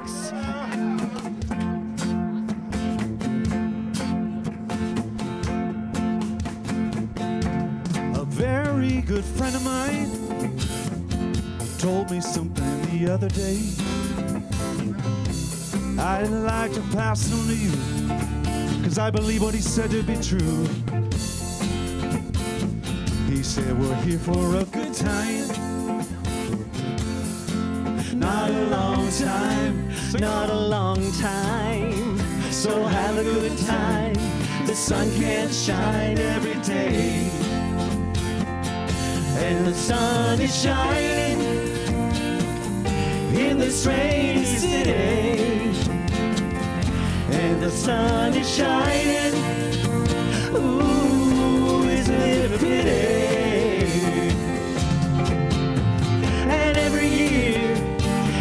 lyrics. A very good friend of mine told me something the other day I'd like to pass on to you, 'cause I believe what he said to be true. He said we're here for a good time, not a long time, Not a long time, so have a good time. The sun can't shine every day, and the sun is shining in this rainy city, and the sun is shining. Ooh, isn't it a pity? And every year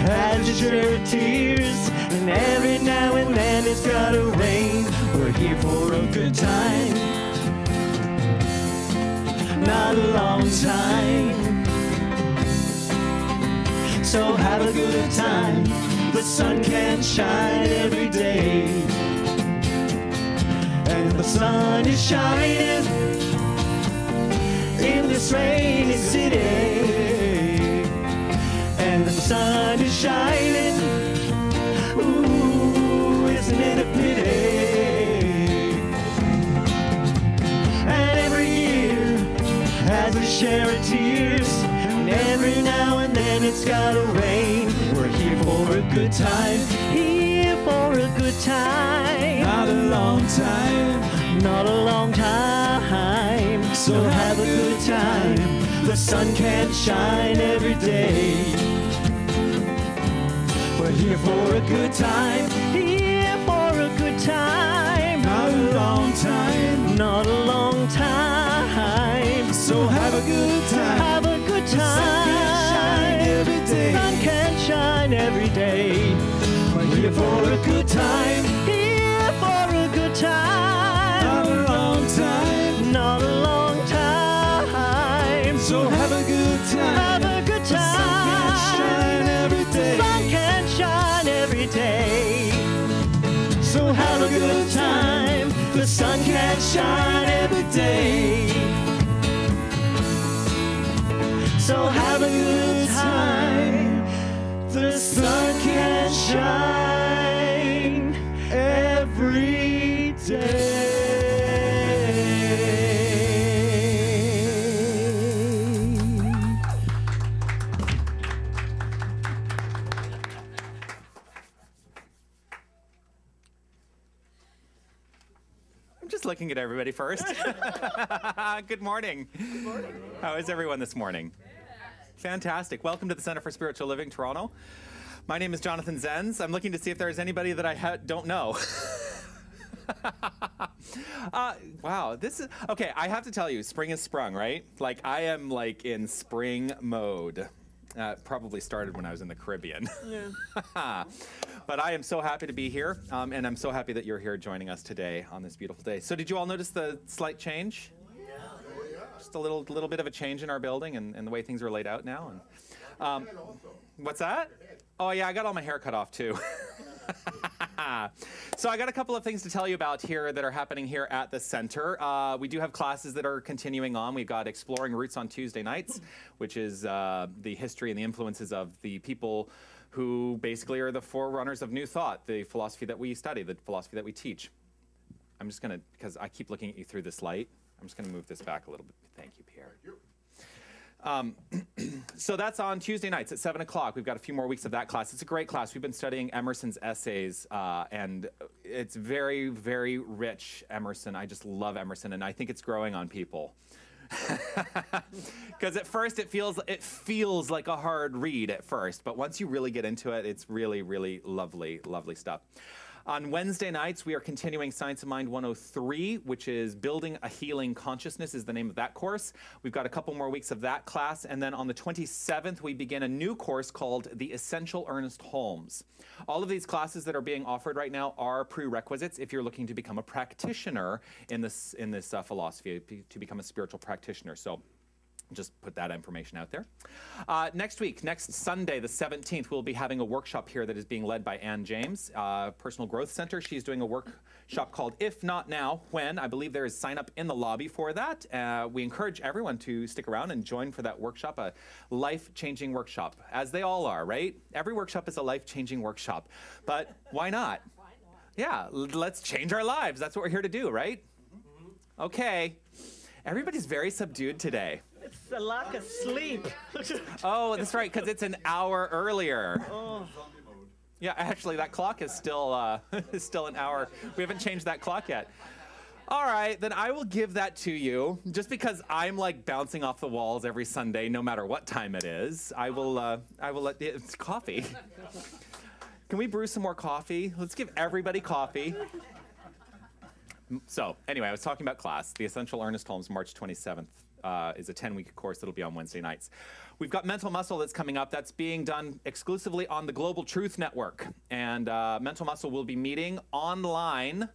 has its share of tears, and every now and then it's gotta rain. We're here for a good time, not a long time, so have a good time. The sun can't shine every day, and the sun is shining in this rainy city, and the sun is shining. Ooh, isn't it a pity? And every year has a share of tears, and every now and then it's gotta rain. We're here for a good time, here for a good time, not a long time, not a long time, so have a good time. The sun can't shine every day. We're here for a good time, here for a good time, not a long time, not a long time, so have a good time. have a good The sun can't shine time. every day. Sun can shine every day. We're here for a good time, Here for a good time, not a long time, not a long time, so have a good time. have a good The sun can't shine time. every day, Sun can shine every day, so have a good time. The sun can shine every day, so have a good time. The sun can shine every day. I'm just looking at everybody first. Good morning. Good morning. How is everyone this morning? Fantastic. Welcome to the Center for Spiritual Living, Toronto. My name is Jonathan Zenz. I'm looking to see if there's anybody that I don't know. Wow, this is, okay, I have to tell you, spring is sprung, right? Like, I am like in spring mode. Probably started when I was in the Caribbean. Yeah. But I am so happy to be here, and I'm so happy that you're here joining us today on this beautiful day. So did you all notice the slight change? Just a little bit of a change in our building and the way things are laid out now. And what's that? Oh yeah, I got all my hair cut off too. So I got a couple of things to tell you about here that are happening here at the center. We do have classes that are continuing on. We've got Exploring Roots on Tuesday nights, which is the history and the influences of the people who basically are the forerunners of New Thought, the philosophy that we study, the philosophy that we teach. I'm just gonna, because I keep looking at you through this light, I'm just gonna move this back a little bit. Thank you, Pierre. So that's on Tuesday nights at 7 o'clock. We've got a few more weeks of that class. It's a great class. We've been studying Emerson's essays, and it's very, very rich, Emerson. I just love Emerson, and I think it's growing on people. Because at first it feels like a hard read at first, but once you really get into it, it's really, really lovely, lovely stuff. On Wednesday nights, we are continuing Science of Mind 103, which is Building a Healing Consciousness is the name of that course. We've got a couple more weeks of that class, and then on the 27th, we begin a new course called The Essential Ernest Holmes. All of these classes that are being offered right now are prerequisites if you're looking to become a practitioner in this philosophy, to become a spiritual practitioner. So Just put that information out there. Next week, next Sunday, the 17th, we'll be having a workshop here that is being led by Ann James, Personal Growth Center. She's doing a workshop called If Not Now, When. I believe there is sign up in the lobby for that. We encourage everyone to stick around and join for that workshop, a life-changing workshop, as they all are, right? Every workshop is a life-changing workshop, but why not? Why not? Yeah, let's change our lives. That's what we're here to do, right? Okay. Everybody's very subdued today. It's a lack of sleep. Oh, that's right, because it's an hour earlier. Oh. Yeah, actually, that clock is still an hour. We haven't changed that clock yet. All right, then I will give that to you. Just because I'm like bouncing off the walls every Sunday, no matter what time it is, I will let it's coffee. Can we brew some more coffee? Let's give everybody coffee. So anyway, I was talking about class. The Essential Earnest Holmes, March 27th. Is a 10-week course that'll be on Wednesday nights. We've got Mental Muscle that's coming up. That's being done exclusively on the Global Truth Network. And Mental Muscle will be meeting online.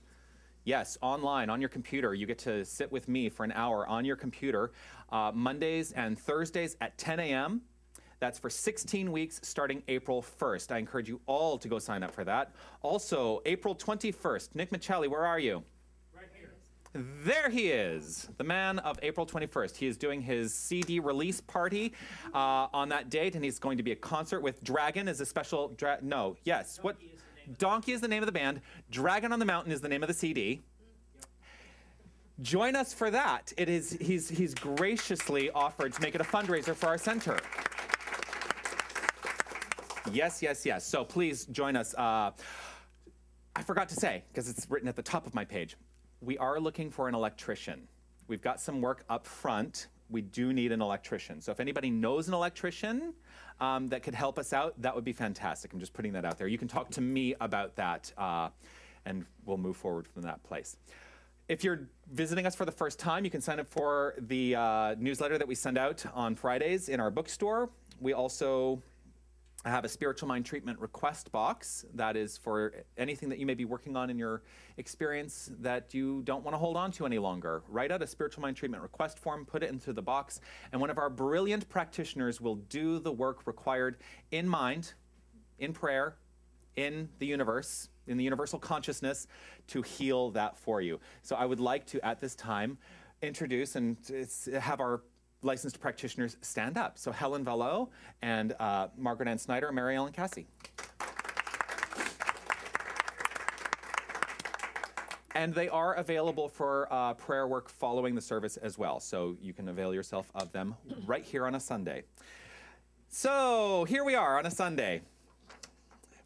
Yes, online, on your computer. You get to sit with me for an hour on your computer, Mondays and Thursdays at 10 a.m. That's for 16 weeks starting April 1st. I encourage you all to go sign up for that. Also, April 21st. Nick Michelli, where are you? There he is, the man of April 21st. He is doing his CD release party on that date, and he's going to be a concert with Dragon as a special, Donkey is the name of the band. Dragon on the Mountain is the name of the CD. Join us for that. He's graciously offered to make it a fundraiser for our center. Yes. So please join us. I forgot to say, because it's written at the top of my page, we are looking for an electrician. We've got some work up front. We do need an electrician. So if anybody knows an electrician that could help us out, that would be fantastic. I'm just putting that out there. You can talk to me about that, and we'll move forward from that place. If you're visiting us for the first time, you can sign up for the newsletter that we send out on Fridays in our bookstore. We also have a spiritual mind treatment request box that is for anything that you may be working on in your experience that you don't want to hold on to any longer. Write out a spiritual mind treatment request form, put it into the box, and one of our brilliant practitioners will do the work required in mind, in prayer, in the universe, in the universal consciousness, to heal that for you. So I would like to, at this time, introduce and have our licensed practitioners stand up. So Helen Vallot and Margaret Ann Snyder and Mary Ellen Cassie. And they are available for prayer work following the service as well. So you can avail yourself of them right here on a Sunday. So here we are on a Sunday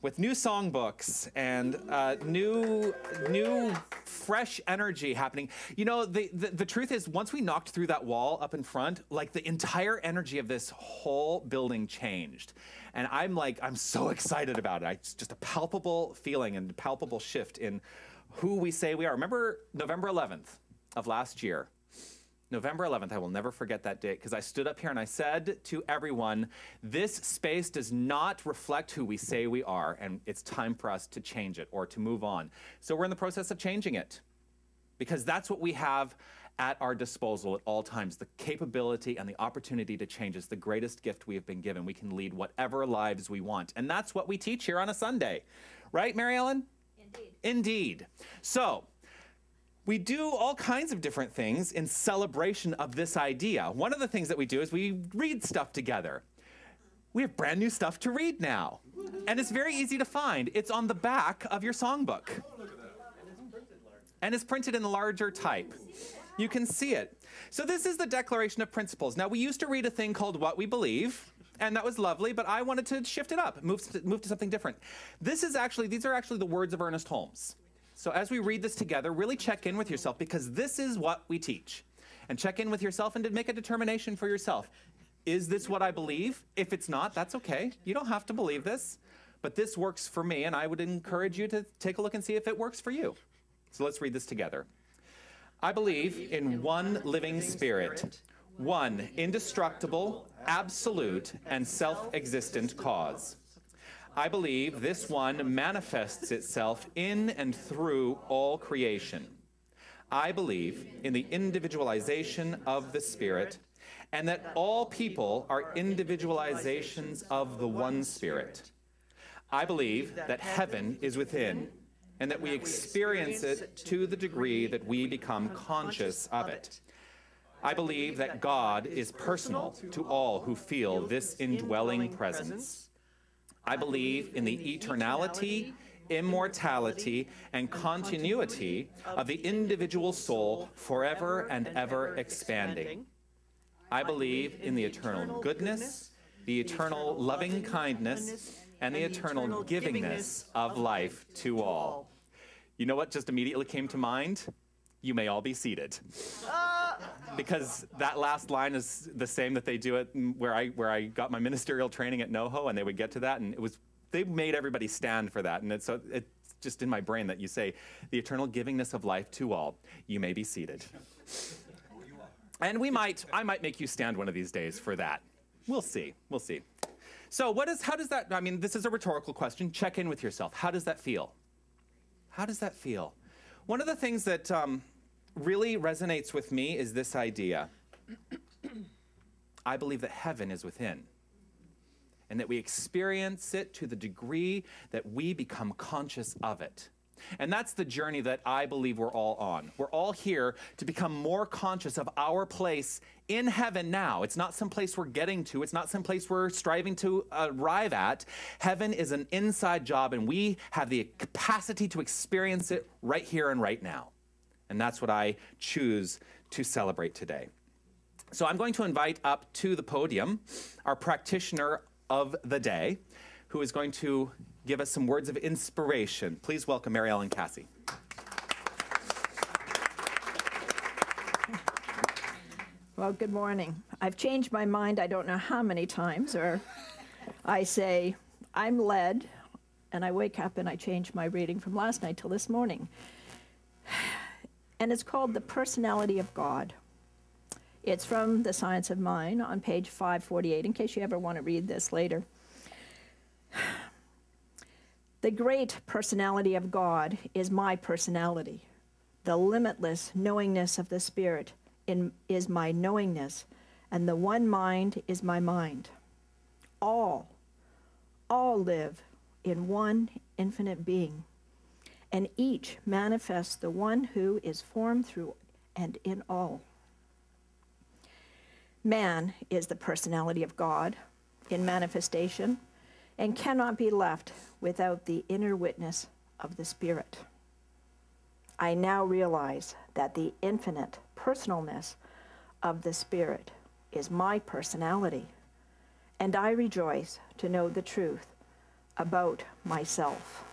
with new songbooks and new fresh energy happening. You know, the truth is, once we knocked through that wall up in front, like the entire energy of this whole building changed. And I'm so excited about it. It's just a palpable feeling and palpable shift in who we say we are. Remember November 11th of last year? November 11th, I will never forget that date, because I stood up here and I said to everyone, this space does not reflect who we say we are, and it's time for us to change it or to move on. So we're in the process of changing it, because that's what we have at our disposal at all times. The capability and the opportunity to change is the greatest gift we have been given. We can lead whatever lives we want, and that's what we teach here on a Sunday. Right, Mary Ellen? Indeed. Indeed. So we do all kinds of different things in celebration of this idea. One of the things that we do is we read stuff together. We have brand new stuff to read now. And it's very easy to find. It's on the back of your songbook. And it's printed in larger type. You can see it. So this is the Declaration of Principles. Now, we used to read a thing called What We Believe, and that was lovely, but I wanted to shift it up, move to something different. These are actually the words of Ernest Holmes. So as we read this together, really check in with yourself, because this is what we teach. And check in with yourself and make a determination for yourself. Is this what I believe? If it's not, that's okay. You don't have to believe this. But this works for me, and I would encourage you to take a look and see if it works for you. So let's read this together. I believe in one living spirit, one indestructible, absolute, and self-existent cause. I believe this one manifests itself in and through all creation. I believe in the individualization of the Spirit and that all people are individualizations of the one Spirit. I believe that heaven is within, and that we experience it to the degree that we become conscious of it. I believe that God is personal to all who feel this indwelling presence. I believe in the eternality, immortality, and continuity of the individual soul forever and ever expanding. I believe in the eternal goodness, the eternal loving kindness, and the eternal givingness of life to all. You know what just immediately came to mind? You may all be seated. Because that last line is the same that they do it where I got my ministerial training at NoHo, and they would get to that, and they made everybody stand for that, and it's just in my brain that you say, the eternal givingness of life to all. You may be seated. And I might make you stand one of these days for that. We'll see. We'll see. So how does that, I mean, this is a rhetorical question. Check in with yourself. How does that feel? How does that feel? One of the things that really resonates with me is this idea. I believe that heaven is within, and that we experience it to the degree that we become conscious of it. And that's the journey that I believe we're all on. We're all here to become more conscious of our place in heaven now. It's not some place we're getting to. It's not some place we're striving to arrive at. Heaven is an inside job, and we have the capacity to experience it right here and right now. And that's what I choose to celebrate today. So I'm going to invite up to the podium our practitioner of the day, who is going to give us some words of inspiration. Please welcome Mary Ellen Cassie. Well, good morning. I've changed my mind I don't know how many times, or I say, I'm led, and I wake up and I change my reading from last night till this morning. And it's called The Personality of God. It's from The Science of Mind on page 548, in case you ever want to read this later. The great personality of God is my personality. The limitless knowingness of the Spirit is my knowingness, and the one mind is my mind. All live in one infinite being, and each manifests the one who is formed through and in all. Man is the personality of God in manifestation, and cannot be left without the inner witness of the Spirit. I now realize that the infinite personalness of the Spirit is my personality, and I rejoice to know the truth about myself.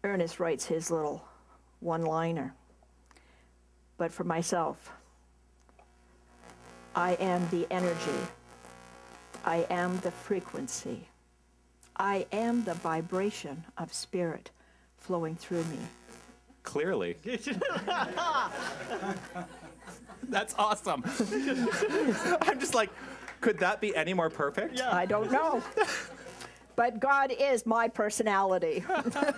Ernest writes his little one-liner, but for myself, I am the energy. I am the frequency. I am the vibration of Spirit flowing through me. Clearly. That's awesome. I'm just like, could that be any more perfect? Yeah. I don't know. But God is my personality.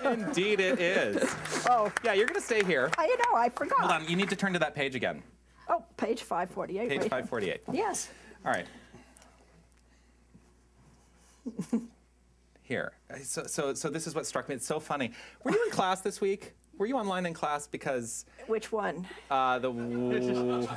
Indeed it is. Oh. Yeah, you're going to stay here. I know, I forgot. Hold on, you need to turn to that page again. Oh, page 548. Page 548. Yes. All right. Here. So this is what struck me. It's so funny. Were you in class this week? Were you online in class? Because which one?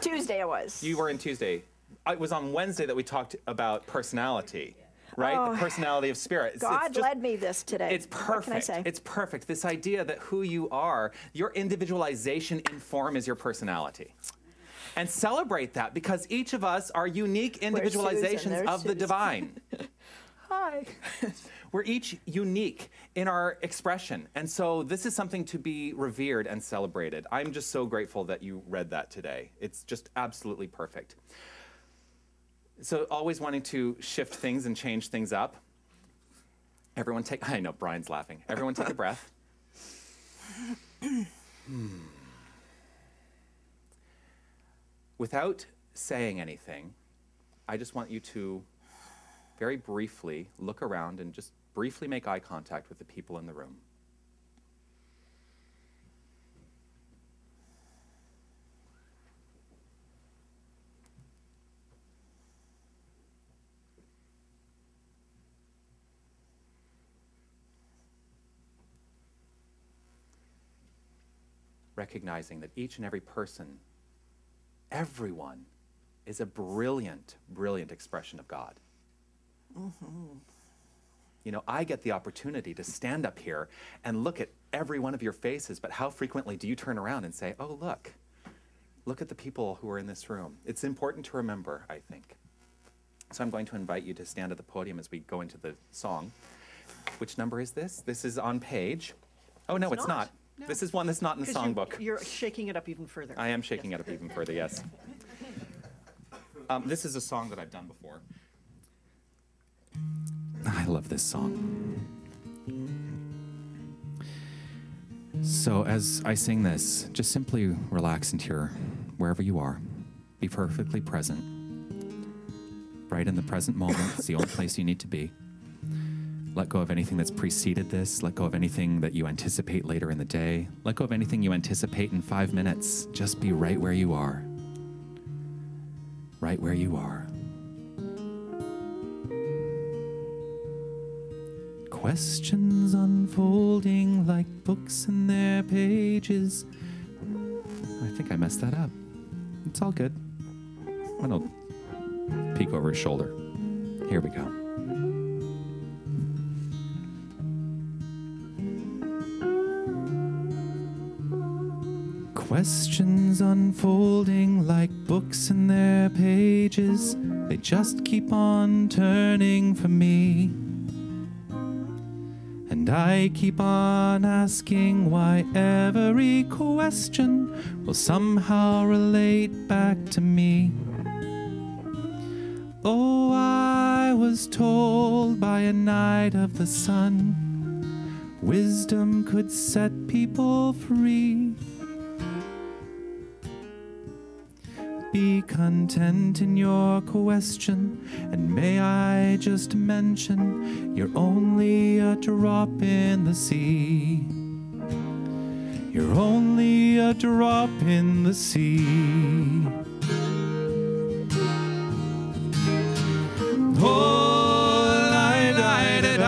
Tuesday it was. You were in Tuesday. It was on Wednesday that we talked about personality, right? Oh, the personality of Spirit. God led me this today. It's perfect. What can I say? It's perfect. This idea that who you are, your individualization in form is your personality. And celebrate that, because each of us are unique individualizations of the divine. Hi. We're each unique in our expression. And so this is something to be revered and celebrated. I'm just so grateful that you read that today. It's just absolutely perfect. So always wanting to shift things and change things up. Everyone take, I know, Brian's laughing. Everyone take a breath. Without saying anything, I just want you to very briefly look around and just briefly make eye contact with the people in the room. recognizing that each and every person, everyone, is a brilliant, brilliant expression of God. You know, I get the opportunity to stand up here and look at every one of your faces, but how frequently do you turn around and say, oh, look at the people who are in this room? It's important to remember, I think. So I'm going to invite you to stand at the podium as we go into the song. Which number is this? This is on page. Oh, no, it's not. No. This is one that's not in the songbook. You're shaking it up even further. I am shaking it up even further, yes. This is a song that I've done before. I love this song. So as I sing this, just simply relax into your, wherever you are. Be perfectly present. Right in the present moment. It's the only place you need to be. Let go of anything that's preceded this. Let go of anything that you anticipate later in the day. Let go of anything you anticipate in 5 minutes. Just be right where you are. Right where you are. Questions unfolding like books in their pages. I think I messed that up. It's all good. I'm gonna peek over his shoulder. Here we go. Questions unfolding like books in their pages. They just keep on turning for me. And I keep on asking why every question will somehow relate back to me. Oh, I was told by a knight of the sun, wisdom could set people free. Be content in your question, and may I just mention, you're only a drop in the sea. You're only a drop in the sea. Oh, la-da-da-da-da,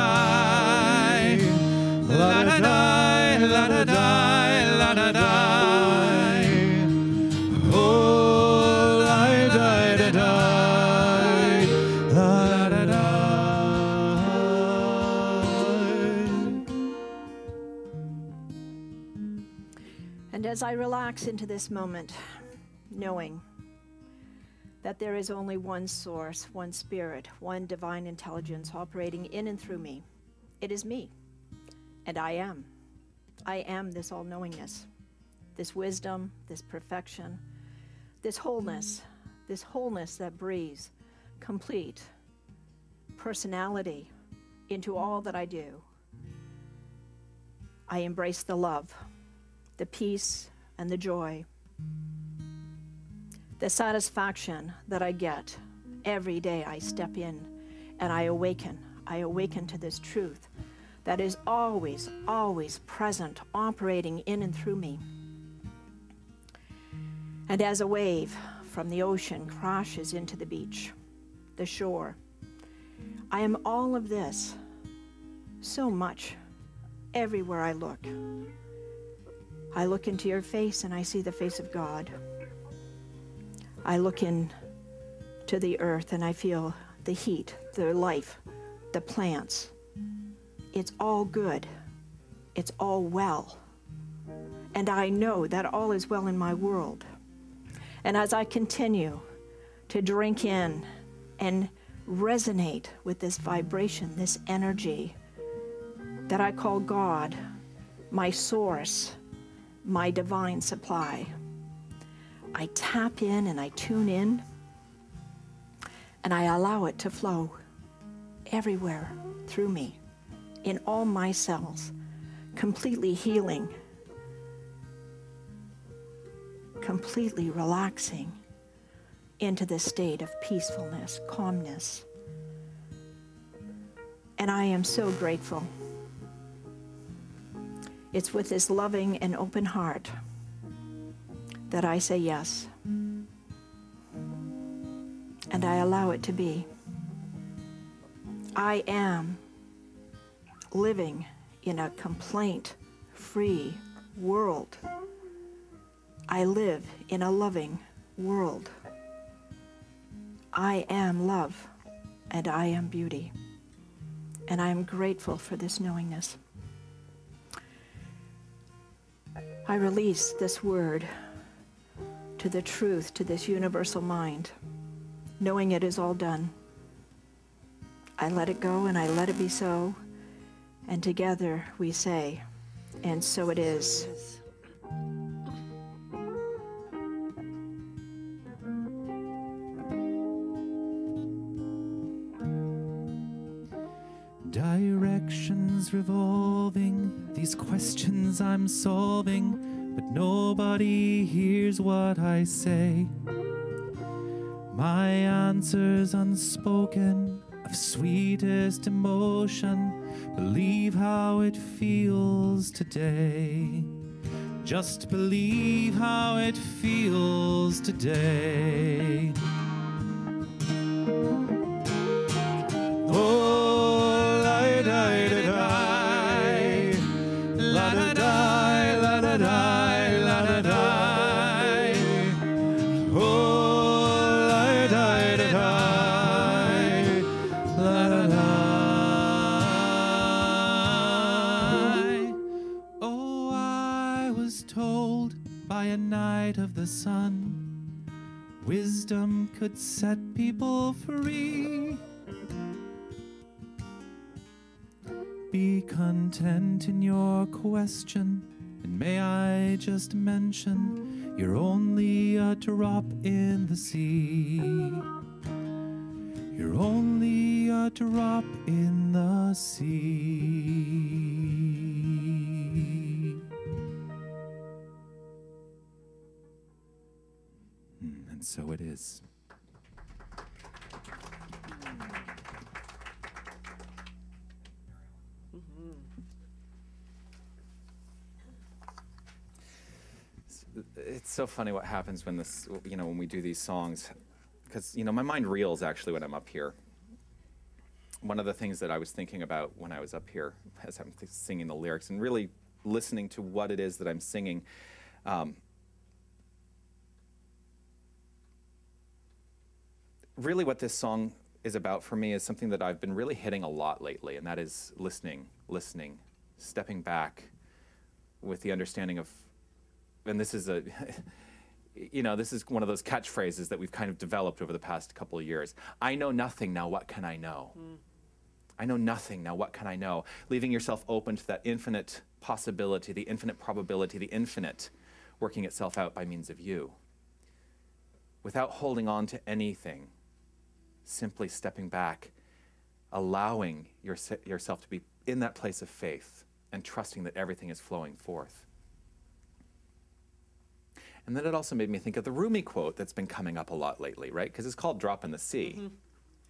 la-da-da, la-da-da, la-da-da. And as I relax into this moment, knowing that there is only one source, one spirit, one divine intelligence operating in and through me, it is me, and I am. I am this all-knowingness, this wisdom, this perfection, this wholeness that breathes complete personality into all that I do. I embrace the love, the peace, and the joy, the satisfaction that I get every day I step in and I awaken to this truth that is always, always present, operating in and through me. And as a wave from the ocean crashes into the beach, the shore, I am all of this, so much, everywhere I look. I look into your face and I see the face of God. I look into the earth and I feel the heat, the life, the plants. It's all good. It's all well. And I know that all is well in my world. And as I continue to drink in and resonate with this vibration, this energy that I call God, my source, my divine supply, I tap in and I tune in and I allow it to flow everywhere through me, in all my cells, completely healing, completely relaxing into this state of peacefulness, calmness. And I am so grateful. It's with this loving and open heart that I say yes. And I allow it to be. I am living in a complaint-free world I live in a loving world. I am love, and I am beauty. And I am grateful for this knowingness. I release this word to the truth, to this universal mind, knowing it is all done. I let it go and I let it be so, and together we say, and so it is. Directions revolving, these questions I'm solving, but nobody hears what I say. My answers unspoken, of sweetest emotion, believe how it feels today. Just believe how it feels today. Oh, la da da da, la da da, la da da, la da da. Oh, la da da da, la da da. Oh, I was told by a night of the sun, wisdom could set people free. Be content in your question, and may I just mention, you're only a drop in the sea. You're only a drop in the sea. And so it is. It's so funny what happens when this, when we do these songs, because, my mind reels actually when I'm up here. One of the things that I was thinking about when I was up here as I'm singing the lyrics and really listening to what it is that I'm singing, really what this song is about for me is something that I've been really hitting a lot lately, and that is listening, stepping back with the understanding of, and this is this is one of those catchphrases that we've kind of developed over the past couple of years. I know nothing, now what can I know? I know nothing, now what can I know? Leaving yourself open to that infinite possibility, the infinite probability, the infinite working itself out by means of you. Without holding on to anything, simply stepping back, allowing yourself to be in that place of faith and trusting that everything is flowing forth. And then it also made me think of the Rumi quote that's been coming up a lot lately, right? Because it's called Drop in the Sea. Mm-hmm.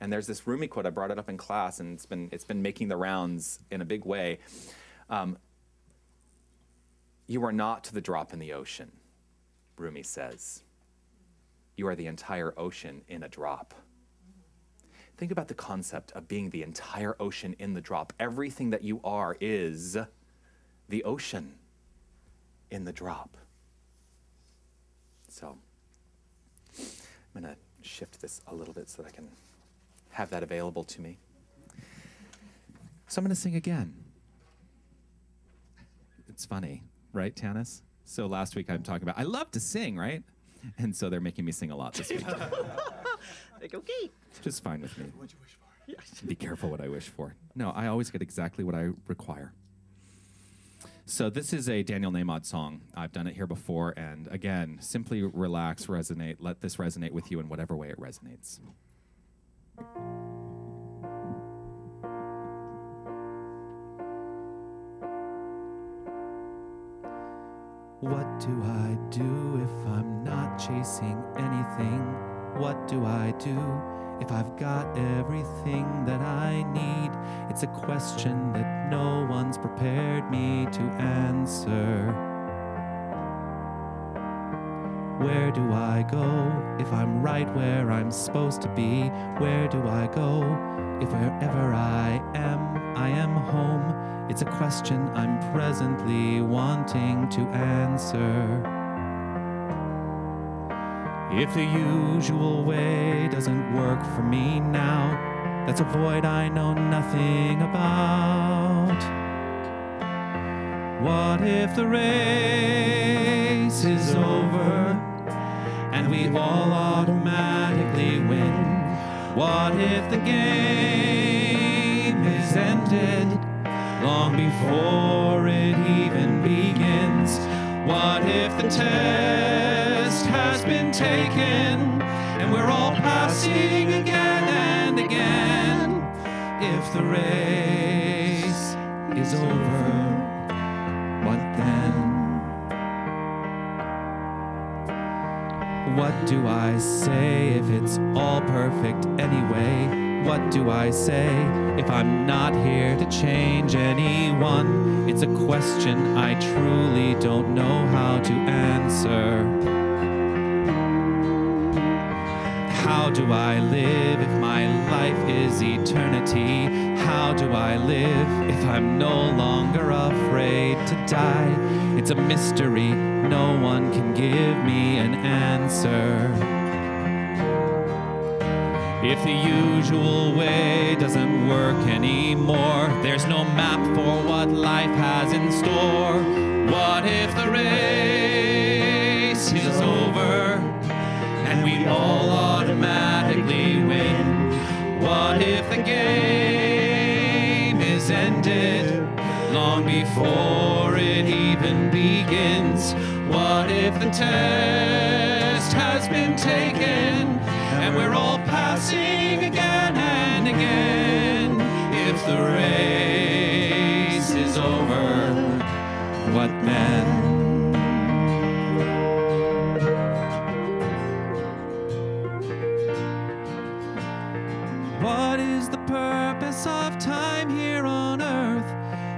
And there's this Rumi quote, I brought it up in class, and it's been making the rounds in a big way. You are not the drop in the ocean, Rumi says. You are the entire ocean in a drop. Think about the concept of being the entire ocean in the drop. Everything that you are is the ocean in the drop. So I'm going to shift this a little bit so that I can have that available to me. So I'm going to sing again. It's funny, right, Tanis? So last week I'm talking about, I love to sing, right? And so they're making me sing a lot this week. Like, okay. Just fine with me. What'd you wish for? Yes. Be careful what I wish for. No, I always get exactly what I require. So this is a Daniel Nahmod song. I've done it here before, and again, simply relax, resonate, let this resonate with you in whatever way it resonates. What do I do if I'm not chasing anything? What do I do if I've got everything that I need? It's a question that no one's prepared me to answer. Where do I go if I'm right where I'm supposed to be? Where do I go if wherever I am home? It's a question I'm presently wanting to answer. If the usual way doesn't work for me now, that's a void I know nothing about. What if the race is over and we all automatically win? What if the game is ended long before it even begins? What if the test has been taken and we're all passing again and again? If the race is over, what then? What do I say if it's all perfect anyway? What do I say if I'm not here to change anyone? It's a question I truly don't know how to answer. How do I live if my life is eternity? How do I live if I'm no longer afraid to die? It's a mystery, no one can give me an answer. If the usual way doesn't work anymore, there's no map for what life has in store. What if the race is over and we all automatically win? What if the game is ended long before it even begins? What if the test has been taken and we're all passing again and again? If the race is over, what then? What is the purpose of time here on earth?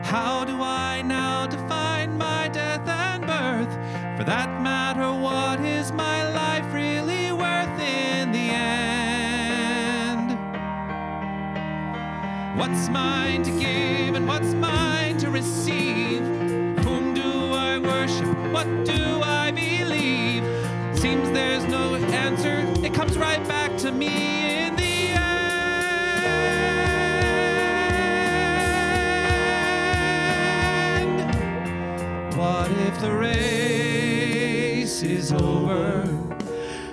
How do I now define my death and birth? For that matter, what is my life really worth in the end? What's mine to give and what's mine to receive? Whom do I worship? What do I believe? Seems there's no answer. It comes right back to me in the end. What if the race is over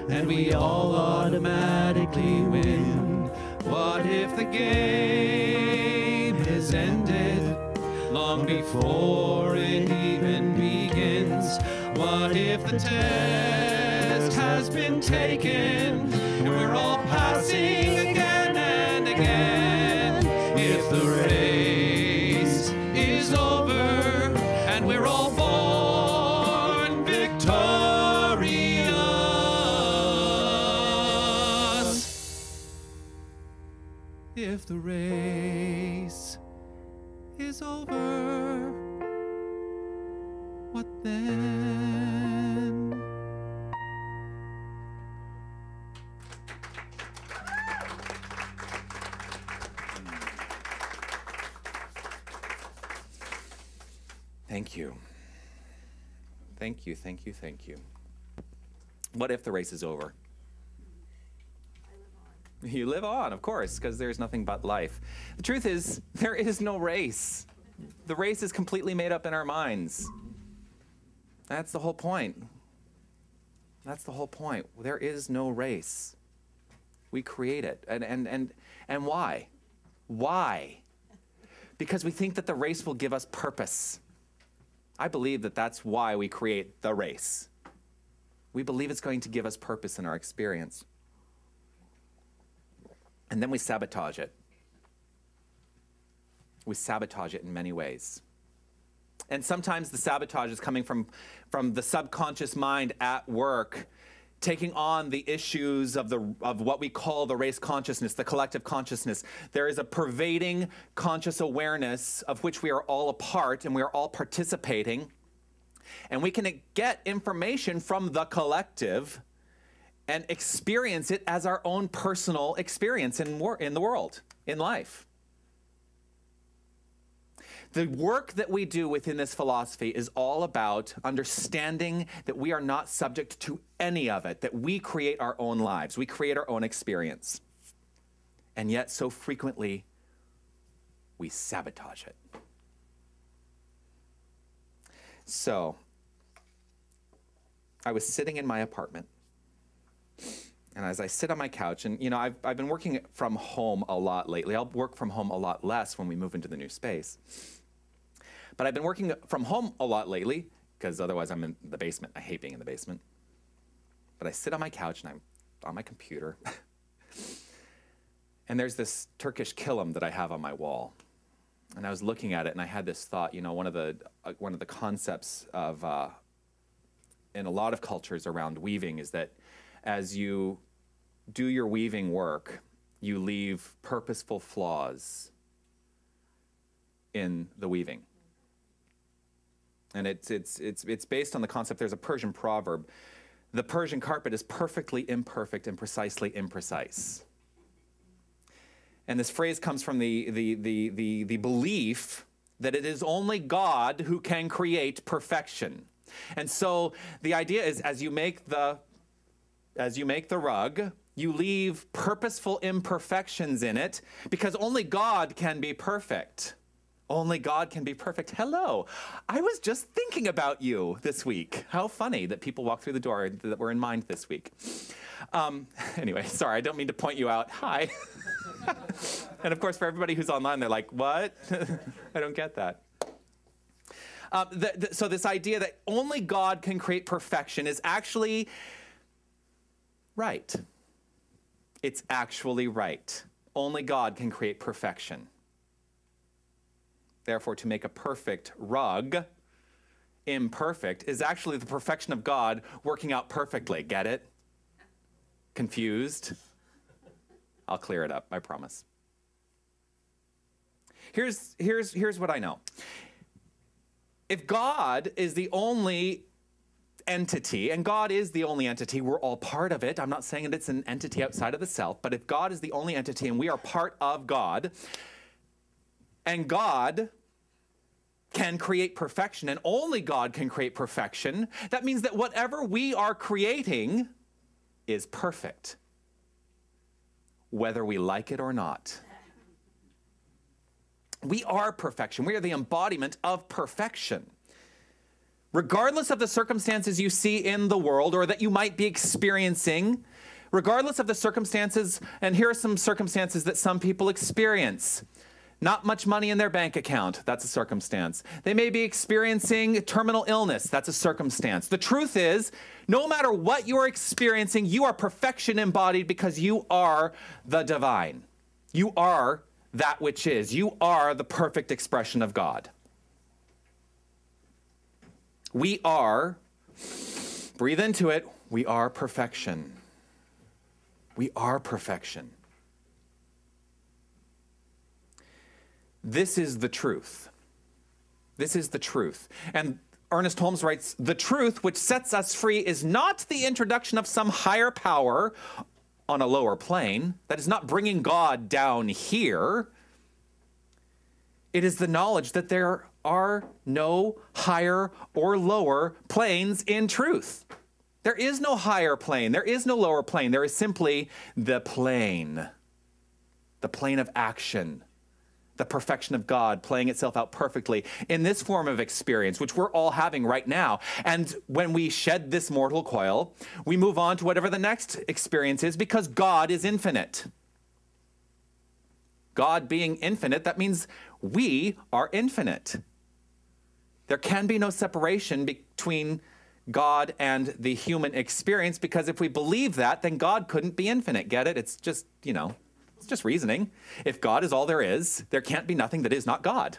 and we all automatically win? What if the game is ended long before it even begins? What if the test has been taken and we're all passing again and again? If the race is over and we're all born victorious. If the race is over, what then? Thank you. Thank you, thank you, thank you. What if the race is over? You live on, of course, because there's nothing but life. The truth is, there is no race. The race is completely made up in our minds. That's the whole point. That's the whole point. There is no race. We create it. And why? Why? Because we think that the race will give us purpose. I believe that that's why we create the race. We believe it's going to give us purpose in our experience. And then we sabotage it. We sabotage it in many ways. And sometimes the sabotage is coming from the subconscious mind at work, taking on the issues of what we call the race consciousness, the collective consciousness. There is a pervading conscious awareness of which we are all a part and we are all participating. And we can get information from the collective and experience it as our own personal experience in the world, in life. The work that we do within this philosophy is all about understanding that we are not subject to any of it, that we create our own lives, we create our own experience. And yet, so frequently, we sabotage it. So, I was sitting in my apartment, and as I sit on my couch, and you know, I've been working from home a lot lately. I'll work from home a lot less when we move into the new space. But I've been working from home a lot lately, because otherwise I'm in the basement. I hate being in the basement. But I sit on my couch, and I'm on my computer. And there's this Turkish kilim that I have on my wall. And I was looking at it, and I had this thought, you know, one of the concepts of, in a lot of cultures around weaving is that as you do your weaving work, you leave purposeful flaws in the weaving. And it's based on the concept, there's a Persian proverb, the Persian carpet is perfectly imperfect and precisely imprecise. And this phrase comes from the belief that it is only God who can create perfection. And so the idea is as you make the rug, you leave purposeful imperfections in it because only God can be perfect. Only God can be perfect. Hello. I was just thinking about you this week. How funny that people walk through the door that were in mind this week. Anyway, sorry, I don't mean to point you out. Hi. And of course, for everybody who's online, they're like, what? I don't get that. So this idea that only God can create perfection is actually right. It's actually right. Only God can create perfection. Therefore, to make a perfect rug imperfect is actually the perfection of God working out perfectly. Get it? Confused? I'll clear it up, I promise. Here's what I know. If God is the only entity, and God is the only entity, we're all part of it. I'm not saying that it's an entity outside of the self, but if God is the only entity and we are part of God, and God can create perfection, and only God can create perfection, that means that whatever we are creating is perfect, whether we like it or not. We are perfection. We are the embodiment of perfection. Regardless of the circumstances you see in the world or that you might be experiencing, regardless of the circumstances, and here are some circumstances that some people experience. Not much money in their bank account, that's a circumstance. They may be experiencing terminal illness, that's a circumstance. The truth is, no matter what you're experiencing, you are perfection embodied because you are the divine. You are that which is. You are the perfect expression of God. We are, breathe into it, we are perfection. We are perfection. This is the truth. This is the truth. And Ernest Holmes writes, the truth which sets us free is not the introduction of some higher power on a lower plane. That is not bringing God down here. It is the knowledge that there are no higher or lower planes in truth. There is no higher plane. There is no lower plane. There is simply the plane of action. The perfection of God playing itself out perfectly in this form of experience, which we're all having right now. And when we shed this mortal coil, we move on to whatever the next experience is because God is infinite. God being infinite, that means we are infinite. There can be no separation between God and the human experience because if we believe that, then God couldn't be infinite. Get it? It's just, you know, it's just reasoning. If God is all there is, there can't be nothing that is not God.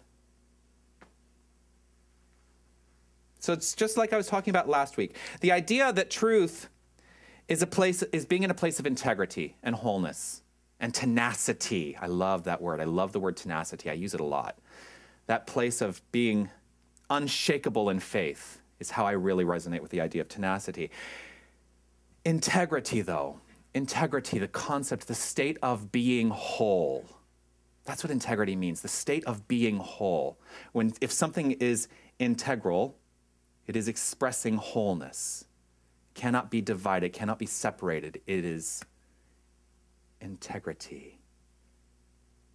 So it's just like I was talking about last week. The idea that truth is being in a place of integrity and wholeness and tenacity. I love that word. I love the word tenacity. I use it a lot. That place of being unshakable in faith is how I really resonate with the idea of tenacity. Integrity, though. Integrity, the concept, the state of being whole. That's what integrity means, the state of being whole. If something is integral, it is expressing wholeness. Cannot be divided, cannot be separated. It is integrity.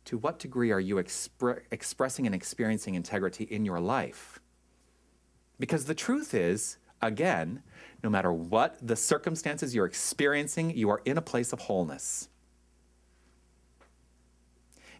To what degree are you expressing and experiencing integrity in your life? Because the truth is, again, no matter what the circumstances you're experiencing, you are in a place of wholeness.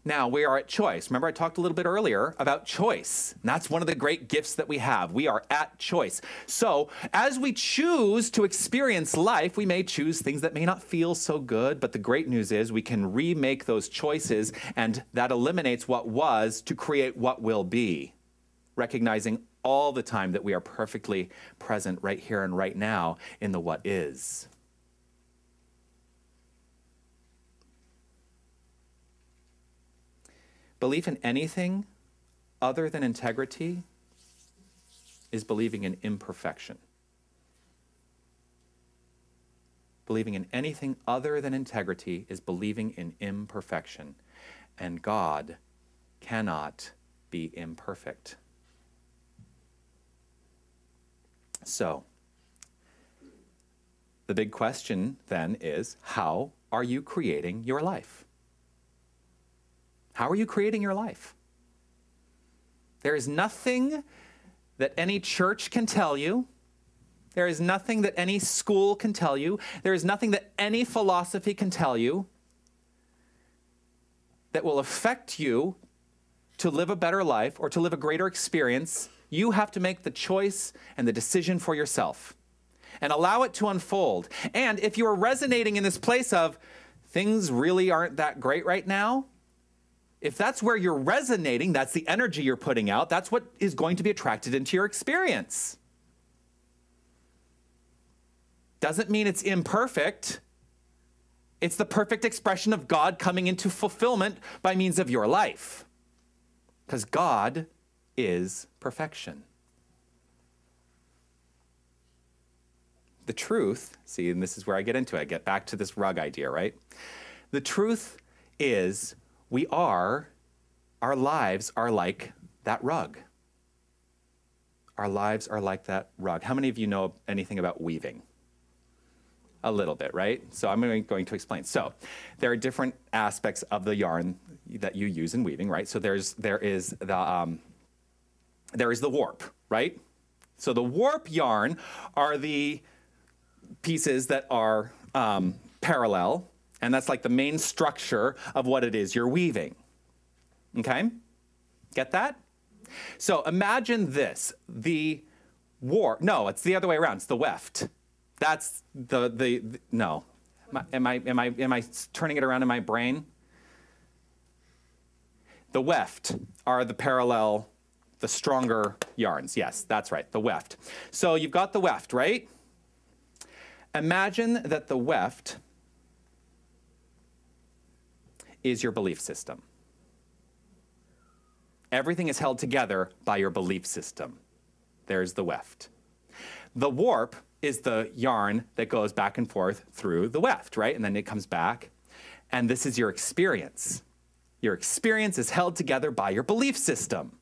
Now, we are at choice. Remember, I talked a little bit earlier about choice. And that's one of the great gifts that we have. We are at choice. So, as we choose to experience life, we may choose things that may not feel so good, but the great news is we can remake those choices, and that eliminates what was to create what will be, recognizing all the time that we are perfectly present right here and right now in the what is. Belief in anything other than integrity is believing in imperfection. Believing in anything other than integrity is believing in imperfection. And God cannot be imperfect. So, the big question then is, how are you creating your life? How are you creating your life? There is nothing that any church can tell you. There is nothing that any school can tell you. There is nothing that any philosophy can tell you that will affect you to live a better life or to live a greater experience. You have to make the choice and the decision for yourself and allow it to unfold. And if you are resonating in this place of things really aren't that great right now, if that's where you're resonating, that's the energy you're putting out, that's what is going to be attracted into your experience. Doesn't mean it's imperfect. It's the perfect expression of God coming into fulfillment by means of your life. Because God is perfection. The truth, see, and this is where I get into it. I get back to this rug idea, right? The truth is, our lives are like that rug. Our lives are like that rug. How many of you know anything about weaving? A little bit, right? So I'm going to explain. So there are different aspects of the yarn that you use in weaving, right? So there is the warp, right? So the warp yarn are the pieces that are parallel, and that's like the main structure of what it is you're weaving. Okay? Get that? So imagine this. The warp, no, it's the other way around. It's the weft. That's no. Am I turning it around in my brain? The weft are the parallel, the stronger yarns. Yes, that's right, the weft. So you've got the weft, right? Imagine that the weft is your belief system. Everything is held together by your belief system. There's the weft. The warp is the yarn that goes back and forth through the weft, right? And then it comes back. And this is your experience. Your experience is held together by your belief system.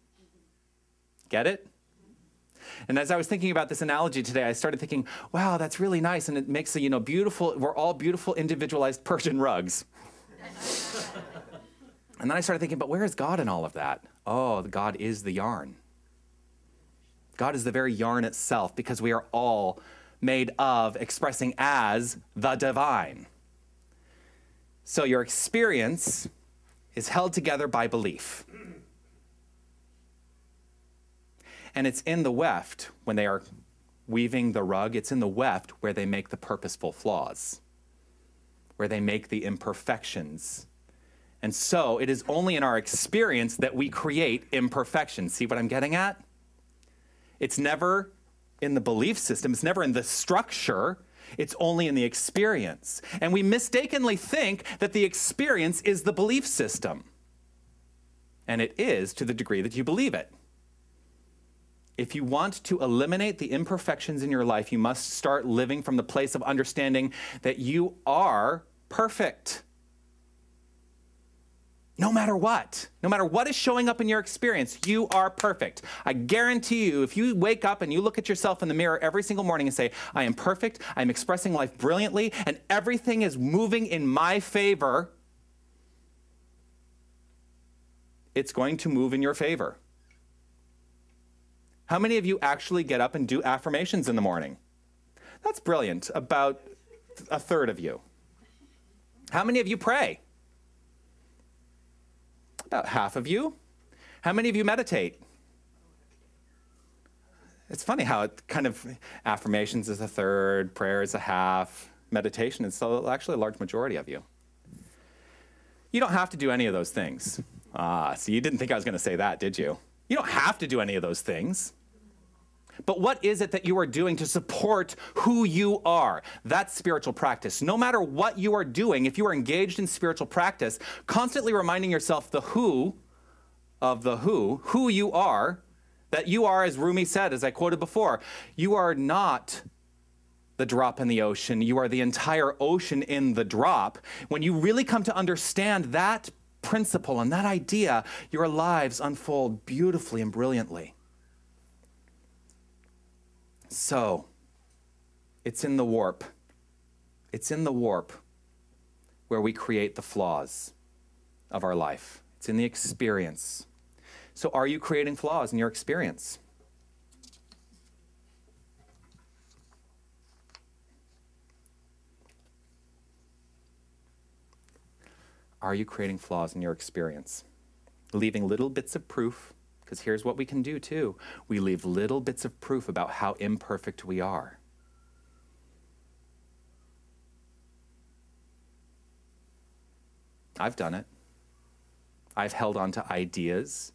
Get it? And as I was thinking about this analogy today, I started thinking, wow, that's really nice. And it makes a, beautiful, we're all beautiful individualized Persian rugs. And then I started thinking, but where is God in all of that? Oh, God is the yarn. God is the very yarn itself, because we are all made of, expressing as the divine. So your experience is held together by belief. And it's in the weft, when they are weaving the rug, it's in the weft where they make the purposeful flaws, where they make the imperfections. And so it is only in our experience that we create imperfections. See what I'm getting at? It's never in the belief system. It's never in the structure. It's only in the experience. And we mistakenly think that the experience is the belief system. And it is, to the degree that you believe it. If you want to eliminate the imperfections in your life, you must start living from the place of understanding that you are perfect. No matter what is showing up in your experience, you are perfect. I guarantee you, if you wake up and you look at yourself in the mirror every single morning and say, I am perfect, I'm expressing life brilliantly, and everything is moving in my favor, it's going to move in your favor. How many of you actually get up and do affirmations in the morning? That's brilliant. About a third of you. How many of you pray? About half of you. How many of you meditate? It's funny how it kind of, affirmations is a third, prayer is a half, meditation is actually a large majority of you. You don't have to do any of those things. So you didn't think I was going to say that, did you? You don't have to do any of those things. But what is it that you are doing to support who you are? That's spiritual practice. No matter what you are doing, if you are engaged in spiritual practice, constantly reminding yourself the who of the who you are, that you are, as Rumi said, as I quoted before, you are not the drop in the ocean. You are the entire ocean in the drop. When you really come to understand that principle and that idea, your lives unfold beautifully and brilliantly. So, it's in the warp. It's in the warp where we create the flaws of our life. It's in the experience. So are you creating flaws in your experience? Are you creating flaws in your experience? Leaving little bits of proof. Because here's what we can do too. We leave little bits of proof about how imperfect we are. I've done it. I've held on to ideas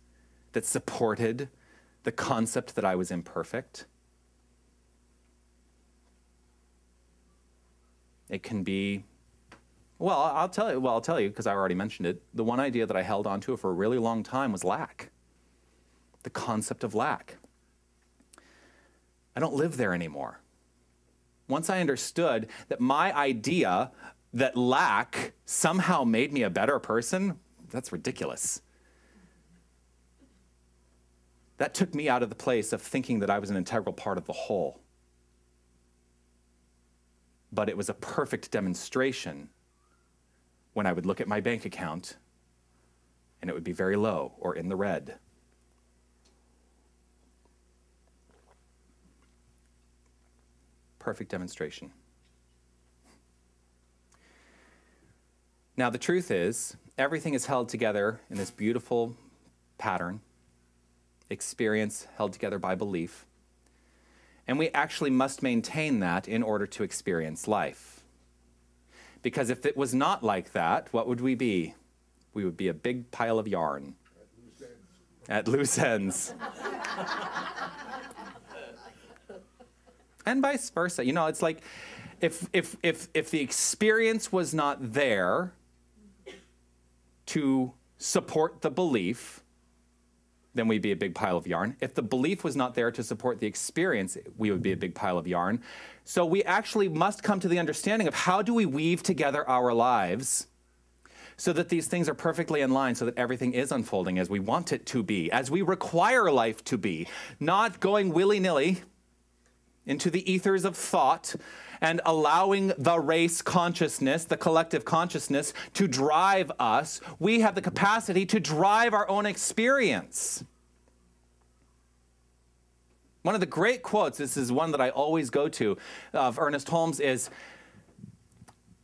that supported the concept that I was imperfect. It can be, well, I'll tell you because I already mentioned it. The one idea that I held on to for a really long time was lack. The concept of lack. I don't live there anymore. Once I understood that my idea that lack somehow made me a better person, that's ridiculous. That took me out of the place of thinking that I was an integral part of the whole. But it was a perfect demonstration when I would look at my bank account and it would be very low or in the red. Perfect demonstration. Now, the truth is, everything is held together in this beautiful pattern, experience held together by belief, and we actually must maintain that in order to experience life. Because if it was not like that, what would we be? We would be a big pile of yarn. At loose ends. And vice versa. You know, it's like if the experience was not there to support the belief, then we'd be a big pile of yarn. If the belief was not there to support the experience, we would be a big pile of yarn. So we actually must come to the understanding of how do we weave together our lives so that these things are perfectly in line, so that everything is unfolding as we want it to be, as we require life to be, not going willy-nilly into the ethers of thought and allowing the race consciousness, the collective consciousness, to drive us. We have the capacity to drive our own experience. One of the great quotes, this is one that I always go to, of Ernest Holmes is,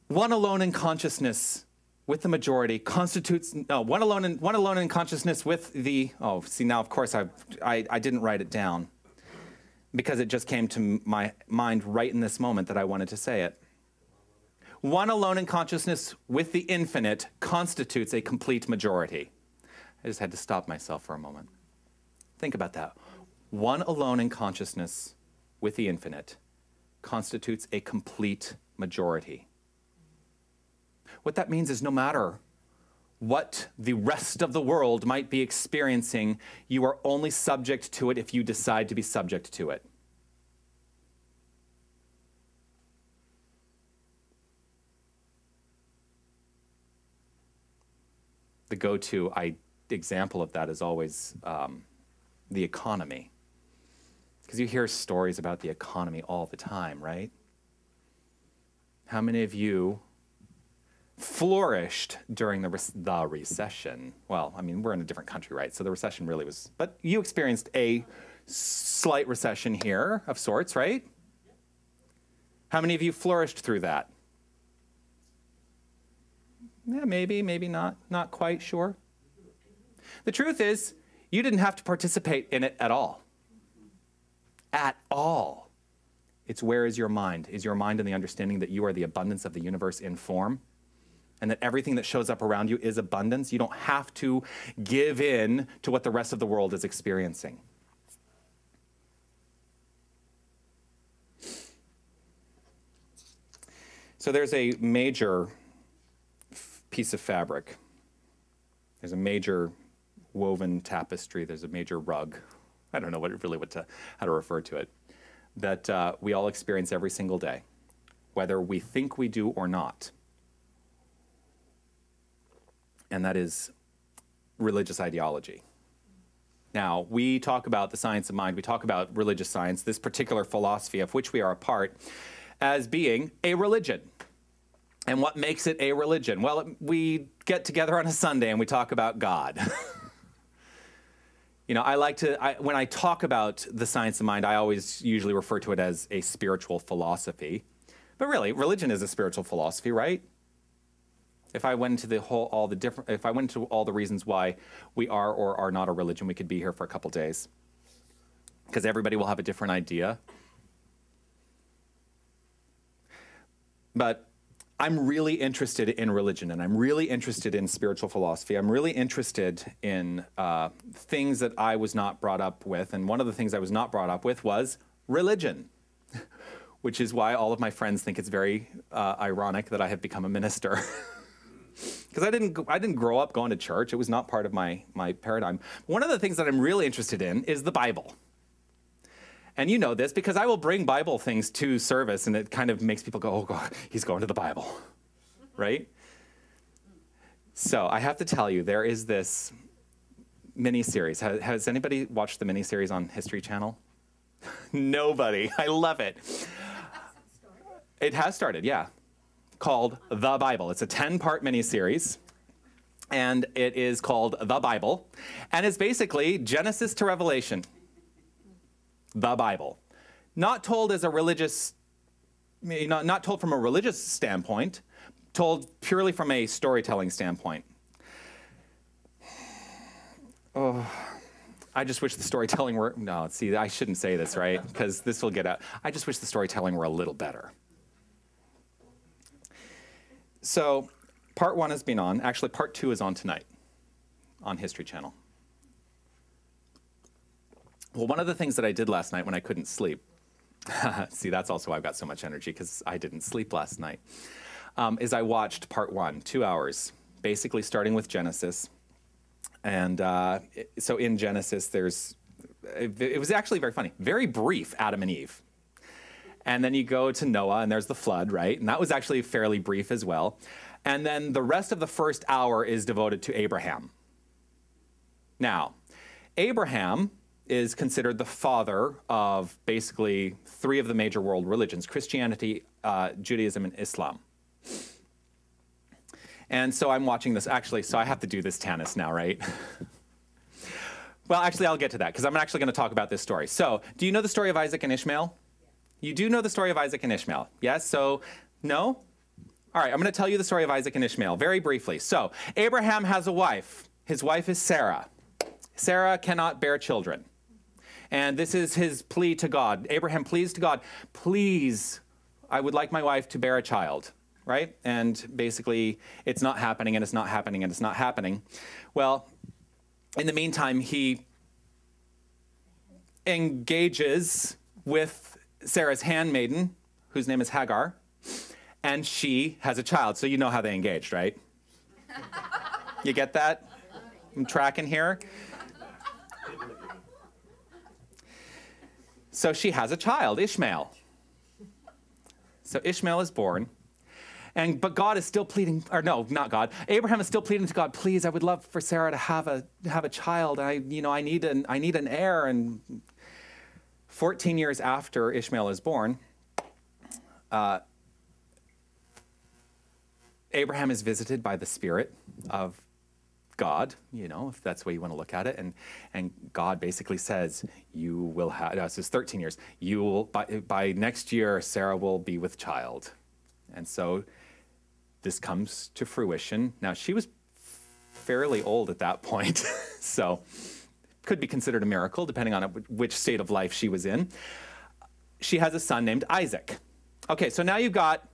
one alone in consciousness with the majority constitutes, no, one alone in consciousness with the, oh, see now of course I didn't write it down, because it just came to my mind right in this moment that I wanted to say it. One alone in consciousness with the infinite constitutes a complete majority. I just had to stop myself for a moment. Think about that. One alone in consciousness with the infinite constitutes a complete majority. What that means is no matter what the rest of the world might be experiencing, you are only subject to it if you decide to be subject to it. the go-to example of that is always the economy. Because you hear stories about the economy all the time, right? How many of you flourished during the recession? Well, I mean, we're in a different country, right? So the recession really was, but you experienced a slight recession here of sorts, right? How many of you flourished through that? Yeah, maybe not quite sure. The truth is, you didn't have to participate in it at all. At all. It's where is your mind? Is your mind in the understanding that you are the abundance of the universe in form? And that everything that shows up around you is abundance? You don't have to give in to what the rest of the world is experiencing. So there's a major piece of fabric. There's a major woven tapestry. There's a major rug. I don't know how to refer to it. That we all experience every single day, whether we think we do or not. And that is religious ideology. Now, we talk about the science of mind. We talk about religious science, this particular philosophy of which we are a part, as being a religion. And what makes it a religion? Well, we get together on a Sunday and we talk about God. You know, when I talk about the science of mind, I always usually refer to it as a spiritual philosophy. But really, religion is a spiritual philosophy, right? If I went into all the reasons why we are or are not a religion, we could be here for a couple days. Because everybody will have a different idea. But I'm really interested in religion, and I'm really interested in spiritual philosophy. I'm really interested in things that I was not brought up with, and one of the things I was not brought up with was religion, which is why all of my friends think it's very ironic that I have become a minister. Because I didn't grow up going to church. It was not part of my paradigm. One of the things that I'm really interested in is the Bible. And you know this because I will bring Bible things to service, and it kind of makes people go, oh, God, he's going to the Bible, right? So I have to tell you, there is this mini-series. Has anybody watched the mini-series on History Channel? Nobody. I love it. It has started, yeah, called The Bible. It's a 10-part mini-series, and it is called The Bible, and it's basically Genesis to Revelation. The Bible. Not told as a religious, not told from a religious standpoint, told purely from a storytelling standpoint. Oh, I just wish the storytelling were, no, see, I shouldn't say this, right? Because this will get out. I just wish the storytelling were a little better. So, part 1 has been on. Actually, part 2 is on tonight on History Channel. Well, one of the things that I did last night when I couldn't sleep, see, that's also why I've got so much energy, because I didn't sleep last night, is I watched part 1, 2 hours, basically starting with Genesis. And so in Genesis, it was actually very funny, very brief, Adam and Eve. And then you go to Noah, and there's the flood, right? And that was actually fairly brief as well. And then the rest of the first hour is devoted to Abraham. Now, Abraham is considered the father of basically 3 of the major world religions, Christianity, Judaism, and Islam. And so I'm watching this, actually, so I have to do this Tanis now, right? Well, actually, I'll get to that, because I'm actually going to talk about this story. So, do you know the story of Isaac and Ishmael? You do know the story of Isaac and Ishmael, yes? So, no? All right, I'm going to tell you the story of Isaac and Ishmael very briefly. So, Abraham has a wife. His wife is Sarah. Sarah cannot bear children. And this is his plea to God. Abraham pleads to God, please, I would like my wife to bear a child, right? And basically, it's not happening, and it's not happening, and it's not happening. Well, in the meantime, he engages with Sarah's handmaiden, whose name is Hagar, and she has a child. So you know how they engaged, right? You get that? I'm tracking here. So she has a child, Ishmael. So Ishmael is born. But God is still pleading, or no, not God. Abraham is still pleading to God, please, I would love for Sarah to have a child. I need an heir. And 14 years after Ishmael is born, Abraham is visited by the Spirit of God, if that's the way you want to look at it. And God basically says, you will have, this is 13 years, you will, by next year, Sarah will be with child. And so this comes to fruition. Now, she was fairly old at that point, so could be considered a miracle, depending on which state of life she was in. She has a son named Isaac. Okay, so now you've got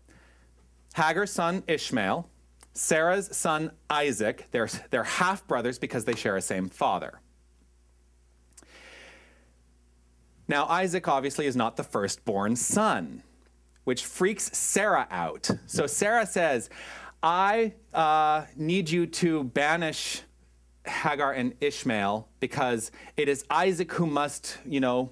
Hagar's son, Ishmael, Sarah's son, Isaac. They're half-brothers because they share a same father. Now, Isaac obviously is not the firstborn son, which freaks Sarah out. So Sarah says, I need you to banish Hagar and Ishmael because it is Isaac who must, who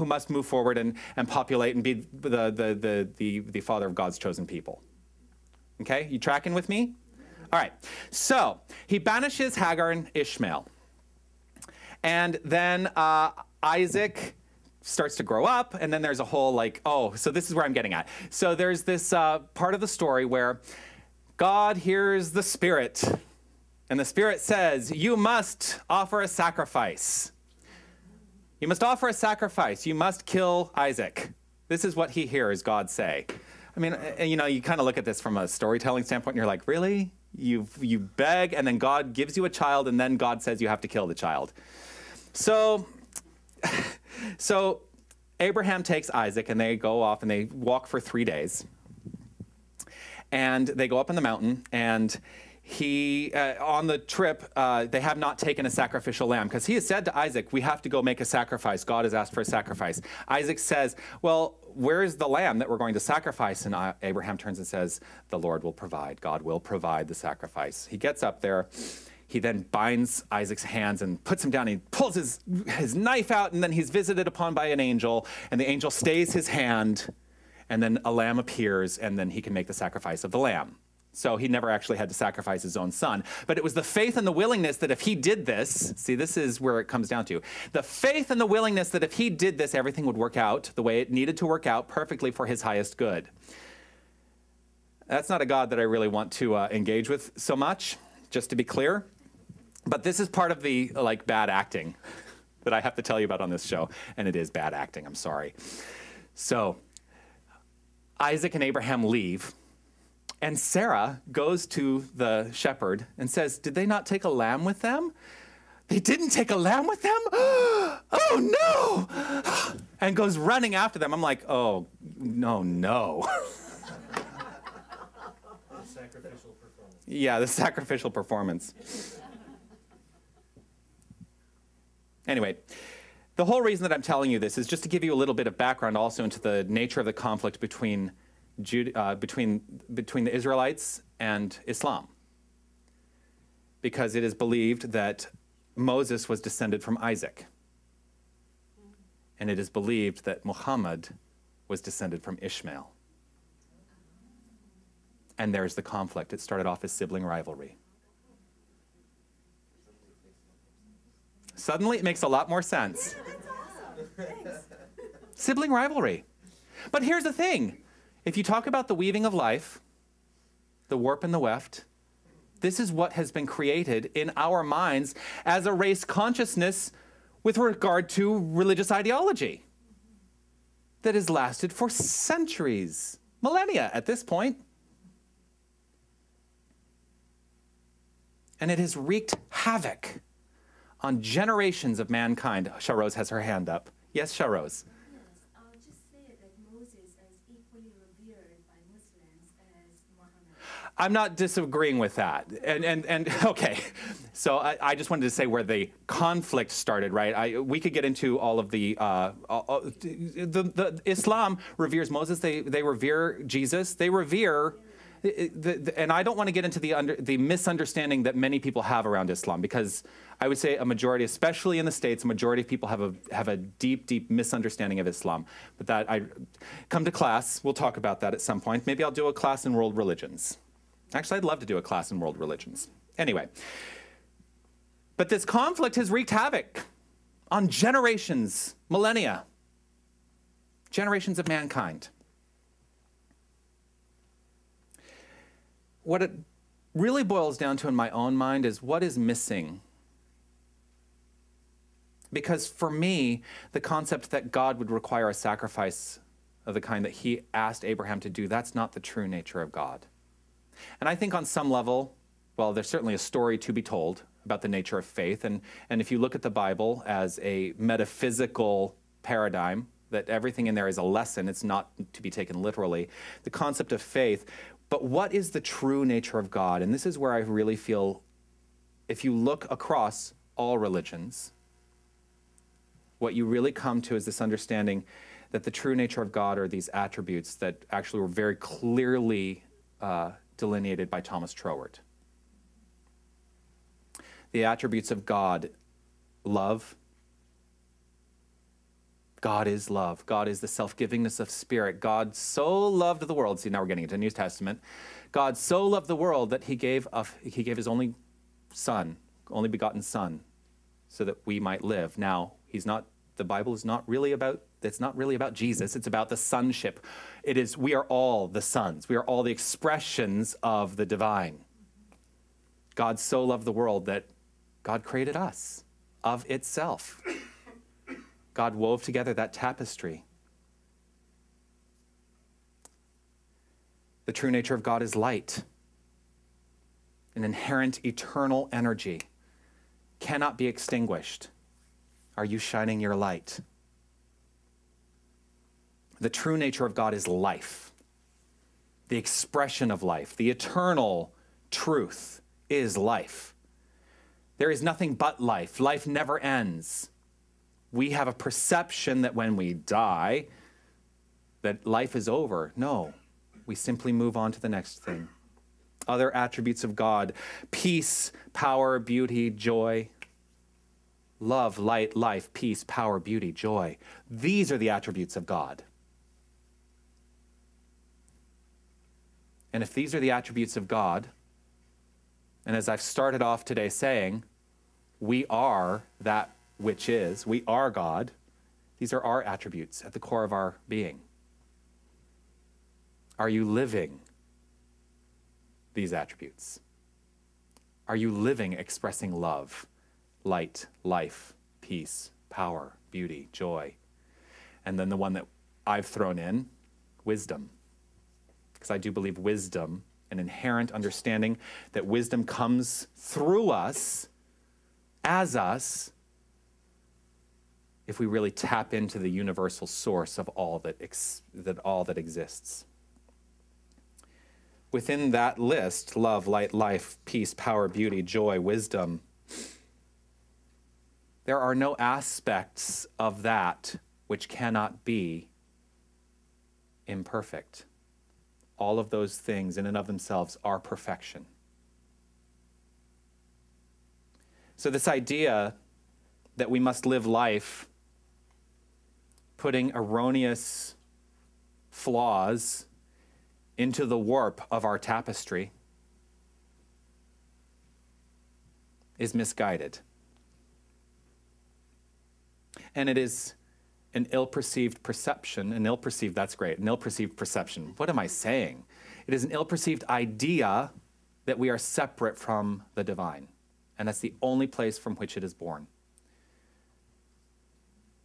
must move forward and populate and be the father of God's chosen people. Okay, you tracking with me? All right, so he banishes Hagar and Ishmael. And then Isaac starts to grow up, and then there's a whole so this is where I'm getting at. So there's this part of the story where God hears the Spirit, and the Spirit says, you must offer a sacrifice. You must offer a sacrifice. You must kill Isaac. This is what he hears God say. I mean, you kind of look at this from a storytelling standpoint, and you're like, really? You beg, and then God gives you a child, and then God says you have to kill the child. So Abraham takes Isaac, and they go off, and they walk for 3 days. And they go up on the mountain, and on the trip, they have not taken a sacrificial lamb, because he has said to Isaac, we have to go make a sacrifice. God has asked for a sacrifice. Isaac says, well, where's the lamb that we're going to sacrifice? And Abraham turns and says, the Lord will provide. God will provide the sacrifice. He gets up there. He then binds Isaac's hands and puts him down. He pulls his knife out, and then he's visited upon by an angel, and the angel stays his hand, and then a lamb appears, and then he can make the sacrifice of the lamb. So he never actually had to sacrifice his own son. But it was the faith and the willingness that if he did this, see, this is where it comes down to. The faith and the willingness that if he did this, everything would work out the way it needed to work out perfectly for his highest good. That's not a God that I really want to engage with so much, just to be clear. But this is part of the bad acting that I have to tell you about on this show. And it is bad acting, I'm sorry. So Isaac and Abraham leave. And Sarah goes to the shepherd and says, did they not take a lamb with them? They didn't take a lamb with them? Oh, no! And goes running after them. I'm like, oh, no. The sacrificial performance. Yeah, the sacrificial performance. Anyway, the whole reason that I'm telling you this is just to give you a little bit of background also into the nature of the conflict between the Israelites and Islam, because it is believed that Moses was descended from Isaac, and it is believed that Muhammad was descended from Ishmael. And there's the conflict. It started off as sibling rivalry. Suddenly it makes a lot more sense. Yeah, that's awesome. Thanks. Sibling rivalry. But here's the thing. If you talk about the weaving of life, the warp and the weft, this is what has been created in our minds as a race consciousness with regard to religious ideology that has lasted for centuries, millennia at this point. And it has wreaked havoc on generations of mankind. Shahrose has her hand up. Yes, Shahrose. I'll just say that Moses is equally revered by Muslims as Muhammad. I'm not disagreeing with that. And okay, so I just wanted to say where the conflict started, right? We could get into all of the Islam reveres Moses. They revere Jesus. They revere and I don't want to get into the misunderstanding that many people have around Islam, because I would say a majority, especially in the States, a majority of people have a deep, deep misunderstanding of Islam. But that I come to class, we'll talk about that at some point. Maybe I'll do a class in world religions. Actually, I'd love to do a class in world religions. Anyway, but this conflict has wreaked havoc on generations, millennia, generations of mankind. What it really boils down to in my own mind is what is missing. Because for me, the concept that God would require a sacrifice of the kind that he asked Abraham to do, that's not the true nature of God. And I think on some level, well, there's certainly a story to be told about the nature of faith. And if you look at the Bible as a metaphysical paradigm, that everything in there is a lesson, it's not to be taken literally, the concept of faith. But what is the true nature of God? And this is where I really feel, if you look across all religions, what you really come to is this understanding that the true nature of God are these attributes that actually were very clearly delineated by Thomas Troward. The attributes of God: love. God is love. God is the self-givingness of spirit. God so loved the world. See, now we're getting into the New Testament. God so loved the world that he gave his only son, only begotten son, so that we might live. Now, the Bible is not really about, it's not really about Jesus. It's about the sonship. We are all the sons. We are all the expressions of the divine. God so loved the world that God created us of itself. God wove together that tapestry. The true nature of God is light, an inherent eternal energy, cannot be extinguished. Are you shining your light? The true nature of God is life, the expression of life. The eternal truth is life. There is nothing but life. Life never ends. We have a perception that when we die, that life is over. No, we simply move on to the next thing. Other attributes of God: peace, power, beauty, joy. Love, light, life, peace, power, beauty, joy. These are the attributes of God. And if these are the attributes of God, and as I've started off today saying, we are that which is, we are God, these are our attributes at the core of our being. Are you living these attributes? Are you living expressing love, light, life, peace, power, beauty, joy? And then the one that I've thrown in, wisdom. Because I do believe wisdom, an inherent understanding that wisdom comes through us, as us, if we really tap into the universal source of all that exists. Within that list, love, light, life, peace, power, beauty, joy, wisdom, there are no aspects of that which cannot be imperfect. All of those things in and of themselves are perfection. So this idea that we must live life putting erroneous flaws into the warp of our tapestry is misguided. And it is an ill-perceived perception, that's great, an ill-perceived perception. What am I saying? It is an ill-perceived idea that we are separate from the divine, and that's the only place from which it is born.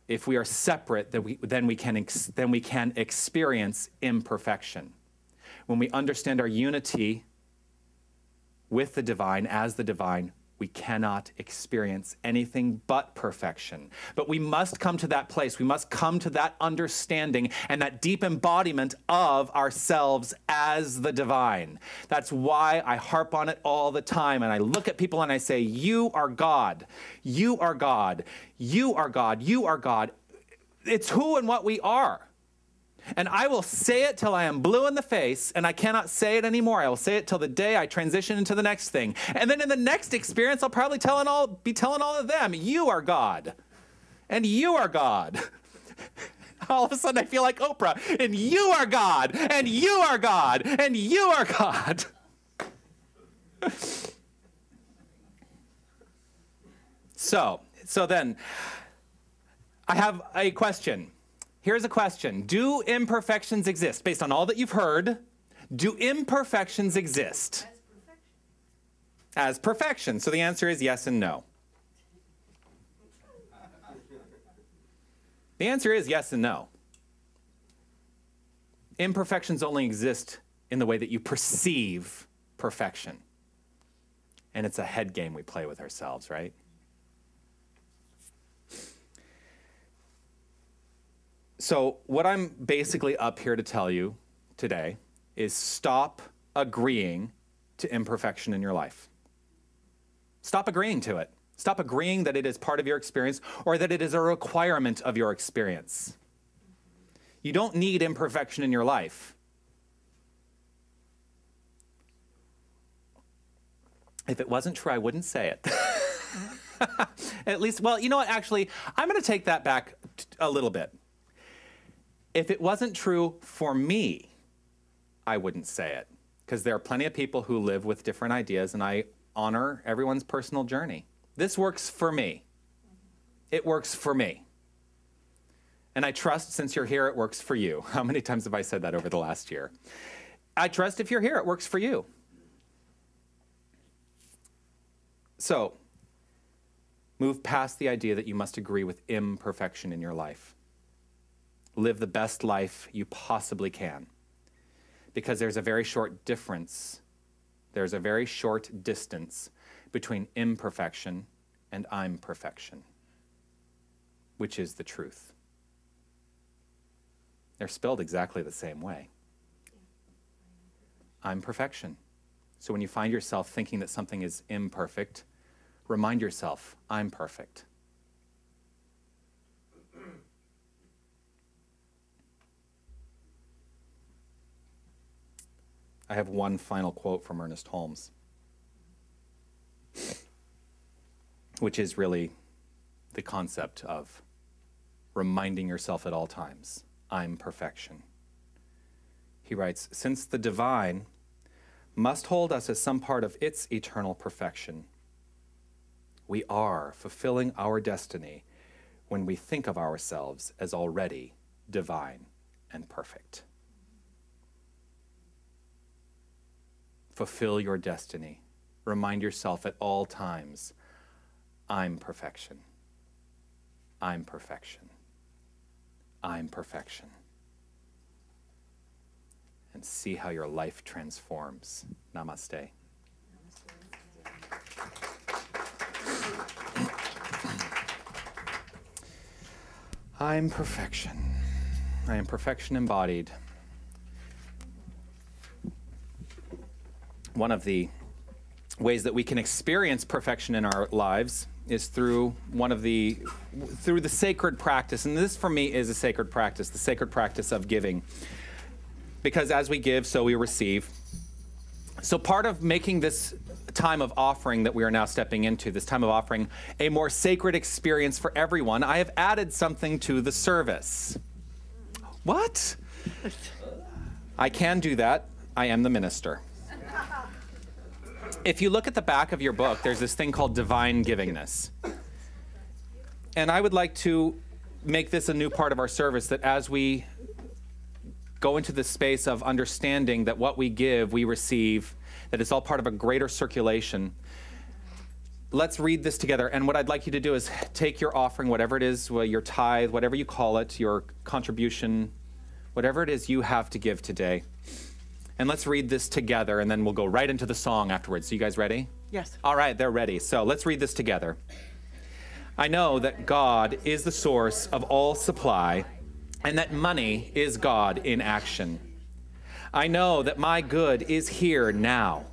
If we are separate, then we can experience imperfection. When we understand our unity with the divine, as the divine, we cannot experience anything but perfection. But we must come to that place. We must come to that understanding and that deep embodiment of ourselves as the divine. That's why I harp on it all the time. And I look at people and I say, you are God. You are God. You are God. You are God. It's who and what we are. And I will say it till I am blue in the face, and I cannot say it anymore. I will say it till the day I transition into the next thing. And then in the next experience, I'll probably be telling all of them, you are God. And you are God. All of a sudden, I feel like Oprah. And you are God. And you are God. And you are God. So then, I have a question. Here's a question. Do imperfections exist? Based on all that you've heard, do imperfections exist? As perfection. So the answer is yes and no. The answer is yes and no. Imperfections only exist in the way that you perceive perfection. And it's a head game we play with ourselves, right? So what I'm basically up here to tell you today is stop agreeing to imperfection in your life. Stop agreeing to it. Stop agreeing that it is part of your experience or that it is a requirement of your experience. You don't need imperfection in your life. If it wasn't true, I wouldn't say it. At least, well, you know what? Actually, I'm going to take that back a little bit. If it wasn't true for me, I wouldn't say it. Because there are plenty of people who live with different ideas, and I honor everyone's personal journey. This works for me. It works for me. And I trust, since you're here, it works for you. How many times have I said that over the last year? I trust if you're here, it works for you. So, move past the idea that you must agree with imperfection in your life. Live the best life you possibly can. Because there's a very short difference. There's a very short distance between imperfection and I'm perfection, which is the truth. They're spelled exactly the same way. I'm perfection. So when you find yourself thinking that something is imperfect, remind yourself, I'm perfect. I have one final quote from Ernest Holmes, which is really the concept of reminding yourself at all times, I'm perfection. He writes, since the divine must hold us as some part of its eternal perfection, we are fulfilling our destiny when we think of ourselves as already divine and perfect. Fulfill your destiny. Remind yourself at all times, I'm perfection. I'm perfection. I'm perfection. And see how your life transforms. Namaste. I'm perfection. I am perfection embodied. One of the ways that we can experience perfection in our lives is through the sacred practice. And this for me is a sacred practice, the sacred practice of giving. Because as we give, so we receive. So part of making this time of offering that we are now stepping into, this time of offering, a more sacred experience for everyone, I have added something to the service. What? I can do that. I am the minister. If you look at the back of your book, there's this thing called divine givingness. And I would like to make this a new part of our service, that as we go into the space of understanding that what we give, we receive, that it's all part of a greater circulation. Let's read this together. And what I'd like you to do is take your offering, whatever it is, your tithe, whatever you call it, your contribution, whatever it is you have to give today. And let's read this together, and then we'll go right into the song afterwards. So you guys ready? Yes. All right, they're ready. So let's read this together. I know that God is the source of all supply, and that money is God in action. I know that my good is here now.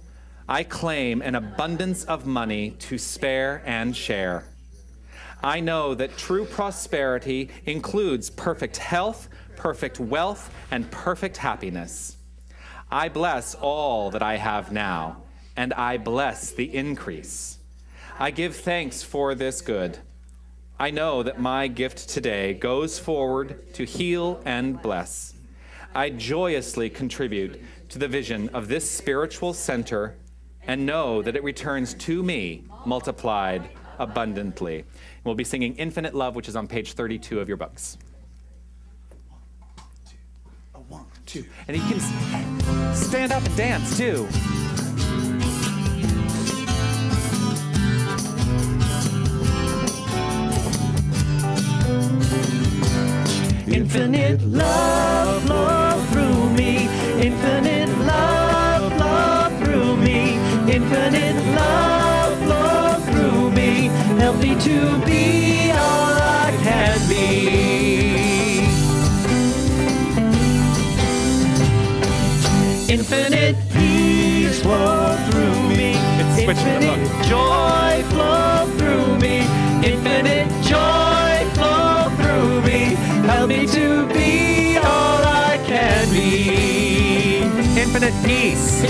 I claim an abundance of money to spare and share. I know that true prosperity includes perfect health, perfect wealth, and perfect happiness. I bless all that I have now, and I bless the increase. I give thanks for this good. I know that my gift today goes forward to heal and bless. I joyously contribute to the vision of this spiritual center and know that it returns to me multiplied abundantly. We'll be singing Infinite Love, which is on page 32 of your books. 1, 2. And you can stand up and dance too. Infinite love flow through me. Infinite love flow through me. Infinite love flow through me. Help me to be all I can be. Infinite peace flow through me. Infinite joy flow through me. Infinite joy flow through me. Help me to be all I can be. Infinite peace.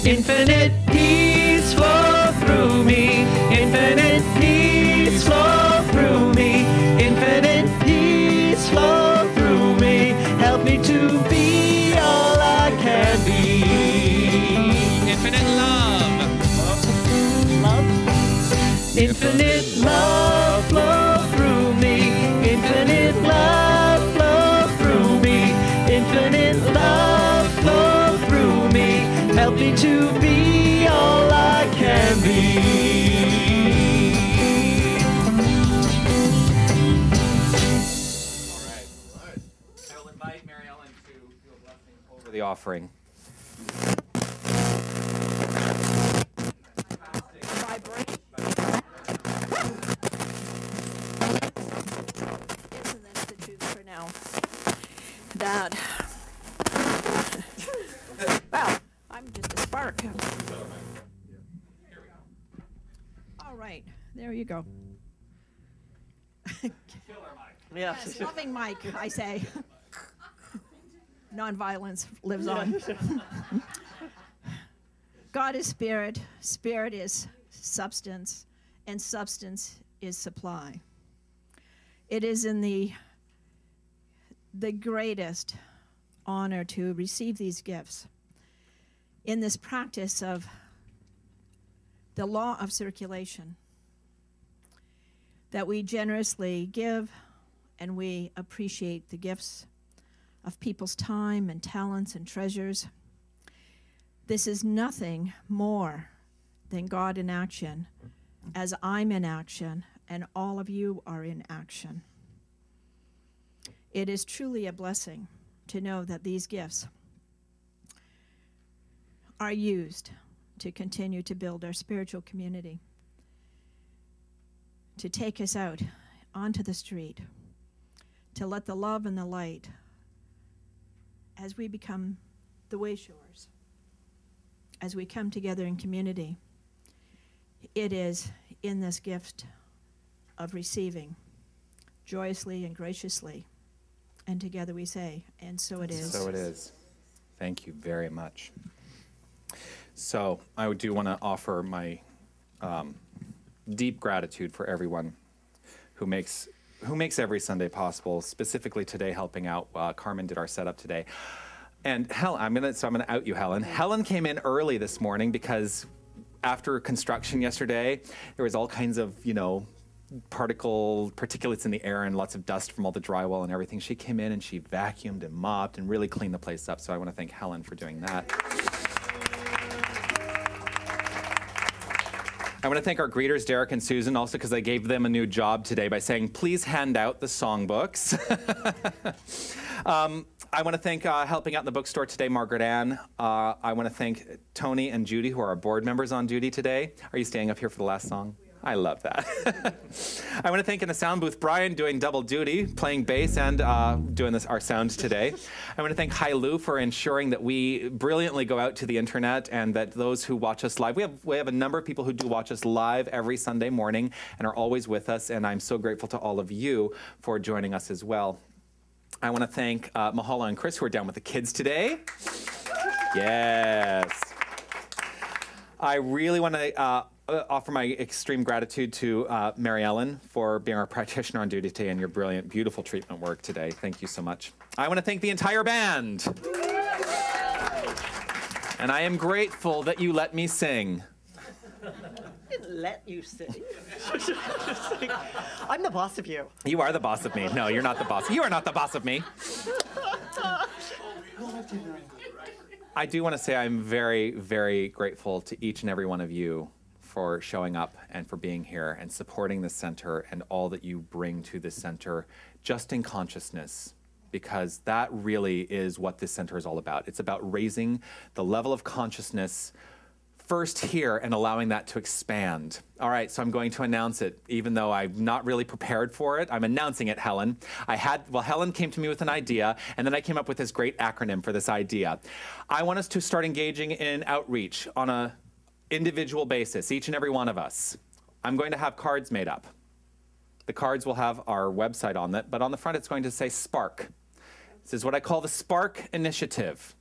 Infinite peace flow through me. Infinite peace flow through me. Infinite peace flow through me. Help me to be all I can be. Infinite love. Love. Infinite love flow through me. Infinite love flow through me. Infinite love flow through me. Help me to be all I can be. All right. I will invite Mary Ellen to do a blessing over the offering. Isn't this the truth for now? That. Well, I'm just a spark. All right, there you go. Yes. Loving Mike, I say. Nonviolence lives on. God is spirit, spirit is substance, and substance is supply. It is in the greatest honor to receive these gifts in this practice of the law of circulation, that we generously give and we appreciate the gifts of people's time and talents and treasures. This is nothing more than God in action, as I'm in action and all of you are in action. It is truly a blessing to know that these gifts are used to continue to build our spiritual community, to take us out onto the street, to let the love and the light, as we become the wayshowers, as we come together in community, it is in this gift of receiving joyously and graciously. And together we say, and so it is. So it is. Thank you very much. So I do want to offer my deep gratitude for everyone who makes every Sunday possible, specifically today helping out. Carmen did our setup today. And Helen, I'm gonna out you, Helen. Helen came in early this morning because after construction yesterday, there was all kinds of, particulates in the air and lots of dust from all the drywall and everything. She came in and she vacuumed and mopped and really cleaned the place up. So I want to thank Helen for doing that. I want to thank our greeters, Derek and Susan, also because I gave them a new job today by saying, please hand out the songbooks. I want to thank helping out in the bookstore today, Margaret Ann. I want to thank Tony and Judy, who are our board members on duty today. Are you staying up here for the last song? I love that. I want to thank in the sound booth Brian doing double duty, playing bass and doing our sound today. I want to thank Hai Lu for ensuring that we brilliantly go out to the internet and that those who watch us live, we have a number of people who do watch us live every Sunday morning and are always with us, and I'm so grateful to all of you for joining us as well. I want to thank Mahala and Chris who are down with the kids today. Yes. I really want to offer my extreme gratitude to Mary Ellen for being our practitioner on duty today and your brilliant, beautiful treatment work today. Thank you so much. I want to thank the entire band. And I am grateful that you let me sing. Didn't let you sing. I'm the boss of you. You are the boss of me. No, you're not the boss. You are not the boss of me. I do want to say I'm very, very grateful to each and every one of you for showing up and for being here and supporting this center and all that you bring to this center just in consciousness, because that really is what this center is all about. It's about raising the level of consciousness first here and allowing that to expand. All right, so I'm going to announce it, even though I'm not really prepared for it. I'm announcing it, Helen. Helen came to me with an idea, and then I came up with this great acronym for this idea. I want us to start engaging in outreach on a individual basis, each and every one of us. I'm going to have cards made up. The cards will have our website on it, but on the front it's going to say Spark. This is what I call the Spark Initiative.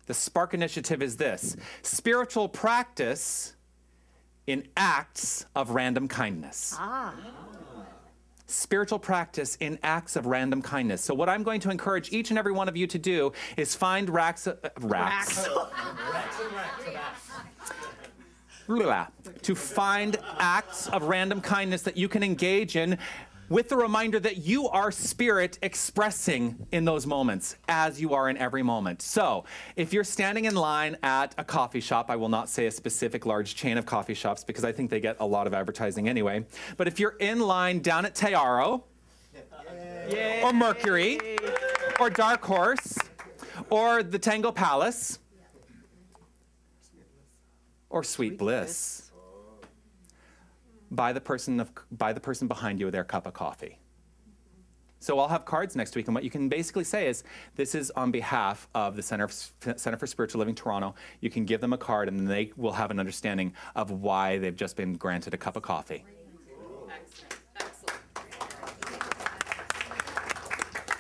The Spark Initiative is this: spiritual practice in acts of random kindness. Spiritual practice in acts of random kindness. So what I'm going to encourage each and every one of you to do is find to find acts of random kindness that you can engage in, with the reminder that you are spirit expressing in those moments as you are in every moment. So if you're standing in line at a coffee shop, I will not say a specific large chain of coffee shops because I think they get a lot of advertising anyway, but if you're in line down at Tayaro, or Mercury, or Dark Horse, or the Tango Palace, or Sweet Bliss, buy the person behind you their cup of coffee. So I'll have cards next week, and what you can basically say is, this is on behalf of the Center for Spiritual Living Toronto. You can give them a card, and they will have an understanding of why they've just been granted a cup of coffee.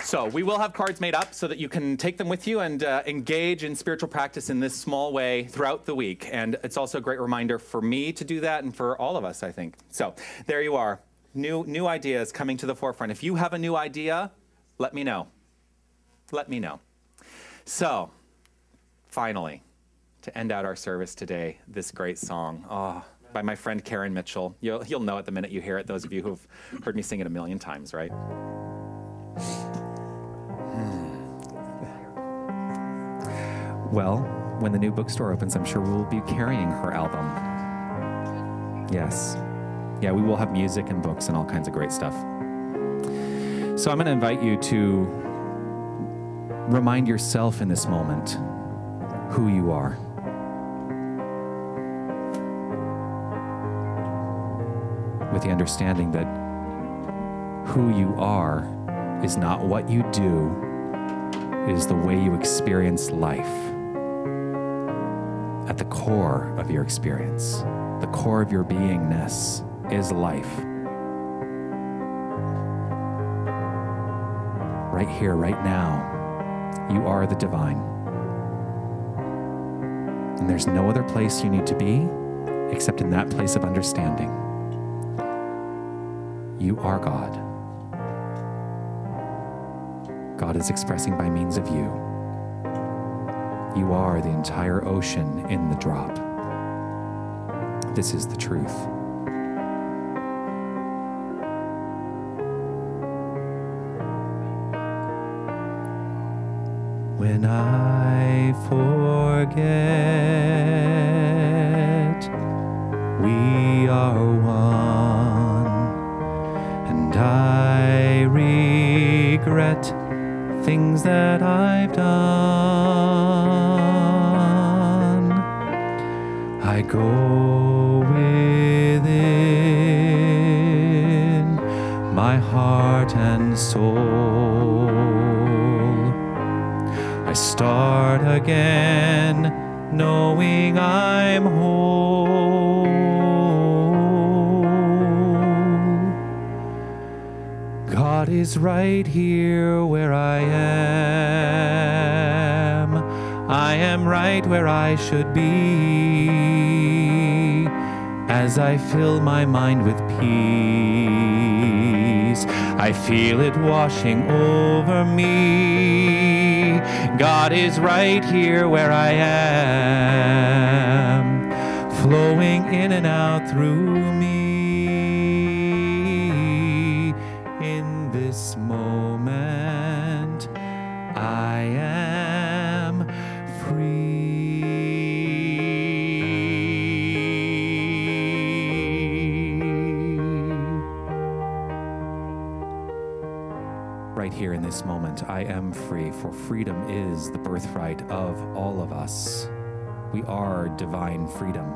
So we will have cards made up so that you can take them with you and engage in spiritual practice in this small way throughout the week. And it's also a great reminder for me to do that and for all of us, I think. So there you are. New ideas coming to the forefront. If you have a new idea, let me know. Let me know. So finally, to end out our service today, this great song by my friend Karen Mitchell. You'll know it the minute you hear it, those of you who've heard me sing it a million times, right? Well, when the new bookstore opens, I'm sure we'll be carrying her album. Yes. Yeah, we will have music and books and all kinds of great stuff. So I'm going to invite you to remind yourself in this moment who you are. With the understanding that who you are is not what you do, it is the way you experience life. At the core of your experience, the core of your beingness is life. Right here, right now, you are the divine. And there's no other place you need to be except in that place of understanding. You are God. God is expressing by means of you. You are the entire ocean in the drop. This is the truth. When I forget we are one, and I regret things that I've done, I go within my heart and soul. I start again, knowing I'm whole. God is right here where I am. I am right where I should be, as I fill my mind with peace. I feel it washing over me. God is right here where I am, flowing in and out through me. In this moment, I am right here in this moment, I am free, for freedom is the birthright of all of us. We are divine freedom.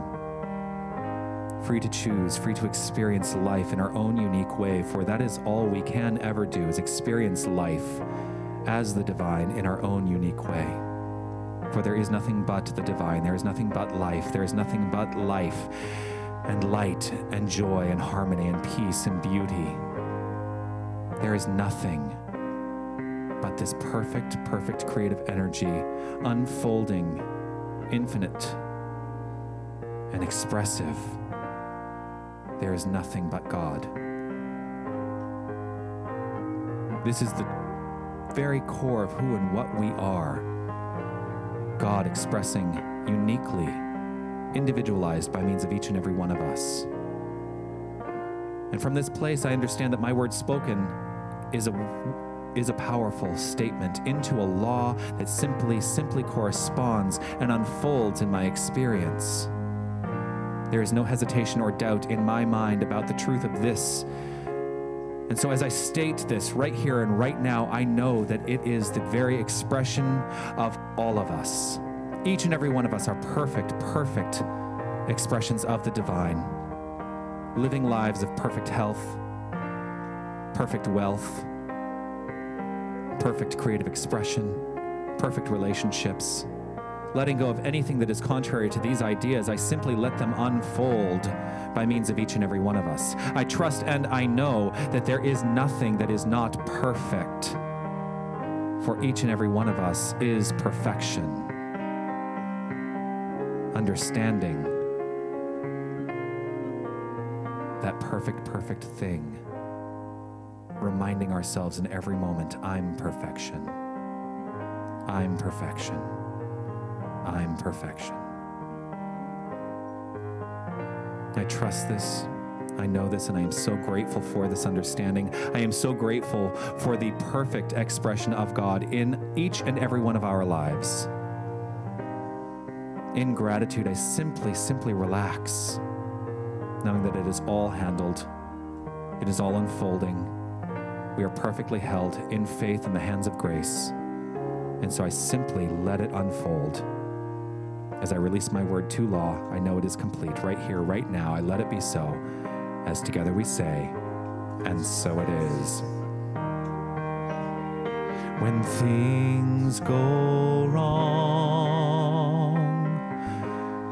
Free to choose, free to experience life in our own unique way, for that is all we can ever do, is experience life as the divine in our own unique way. For there is nothing but the divine, there is nothing but life, there is nothing but life and light and joy and harmony and peace and beauty. There is nothing but this perfect, perfect creative energy, unfolding, infinite, and expressive. There is nothing but God. This is the very core of who and what we are. God expressing uniquely, individualized by means of each and every one of us. And from this place, I understand that my word spoken is a powerful statement into a law that simply corresponds and unfolds in my experience. There is no hesitation or doubt in my mind about the truth of this. And so as I state this right here and right now, I know that it is the very expression of all of us. Each and every one of us are perfect, perfect expressions of the divine, living lives of perfect health, perfect wealth, perfect creative expression, perfect relationships. Letting go of anything that is contrary to these ideas, I simply let them unfold by means of each and every one of us. I trust and I know that there is nothing that is not perfect, for each and every one of us is perfection. Understanding that perfect, perfect thing. Reminding ourselves in every moment, I'm perfection. I'm perfection. I'm perfection. I trust this. I know this, and I am so grateful for this understanding. I am so grateful for the perfect expression of God in each and every one of our lives. In gratitude, I simply relax, knowing that it is all handled. It is all unfolding. We are perfectly held in faith in the hands of grace. And so I simply let it unfold. As I release my word to law, I know it is complete right here, right now. I let it be so, as together we say, and so it is. When things go wrong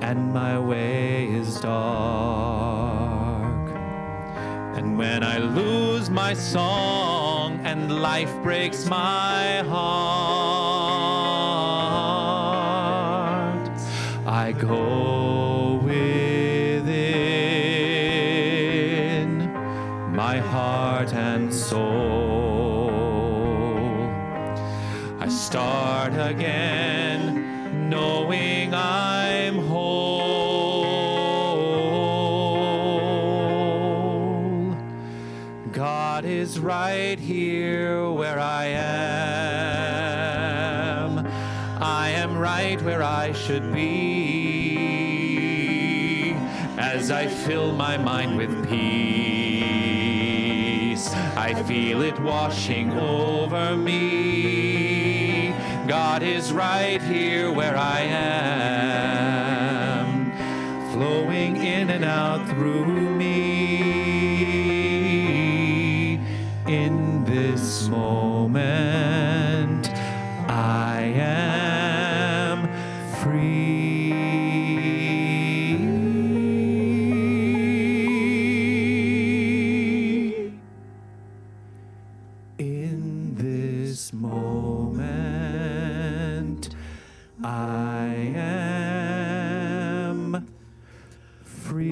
and my way is dark, and when I lose my song and life breaks my heart, I go within my heart and soul. I start again, knowing I'm whole. God is right here where I am. I am right where I should be, as I fill my mind with peace. I feel it washing over me. God is right here where I am, flowing in and out through me. free.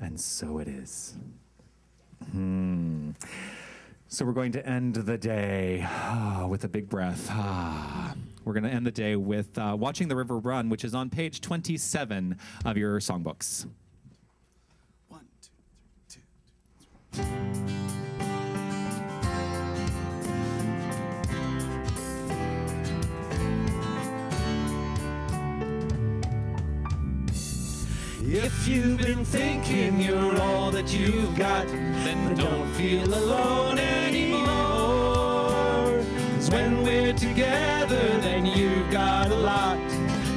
And so it is. So we're going to end the day with a big breath. We're going to end the day with Watching the River Run, which is on page 27 of your songbooks. 1, 2, 3, 2. If you've been thinking you're all that you've got, then don't feel alone anymore. 'Cause when we're together, then you've got a lot.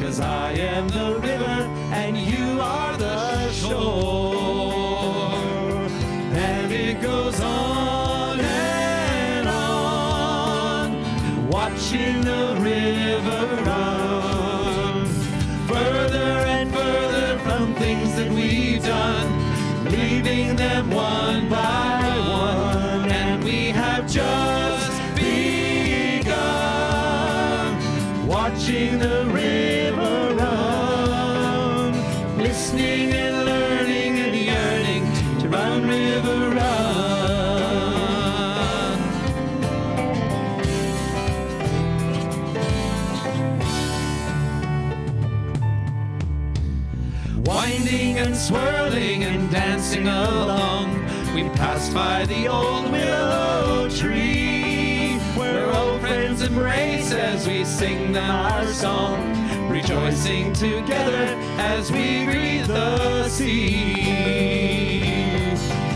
'Cause I am the river and you are the shore. And it goes on and on, watching the river run. Further and further from things that we've done, leaving them one by one. And we have just begun, watching the river run, listening and learning and yearning to run, river, run. Winding and swirling and dancing along, we passed by the old willow tree, where old friends embrace as we sing them our song, rejoicing together as we breathe the sea.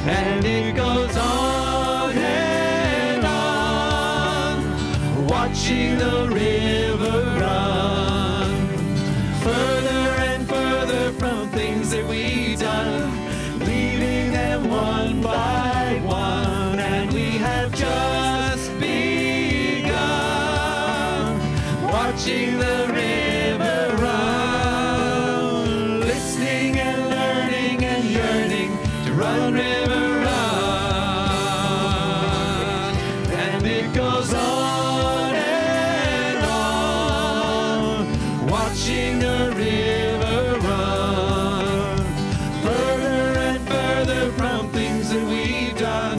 And it goes on and on, watching the river run, further and further from things that we've done, leaving them one by one. And we have just begun, watching the river run, listening and learning and yearning to run, river, run. And it goes on and on, watching the river run, further and further from things that we've done,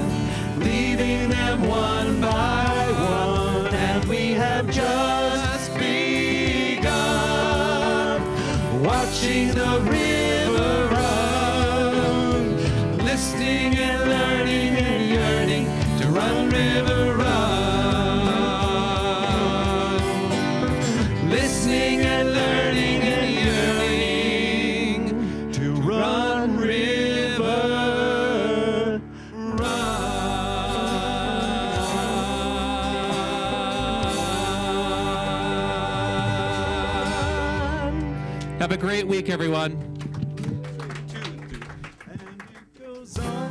leaving them one by one. And we have just begun, watching the river run, listening and learning and yearning to run, river, run, listening and learning and yearning to run, river, run. Have a great week, everyone. And it goes on.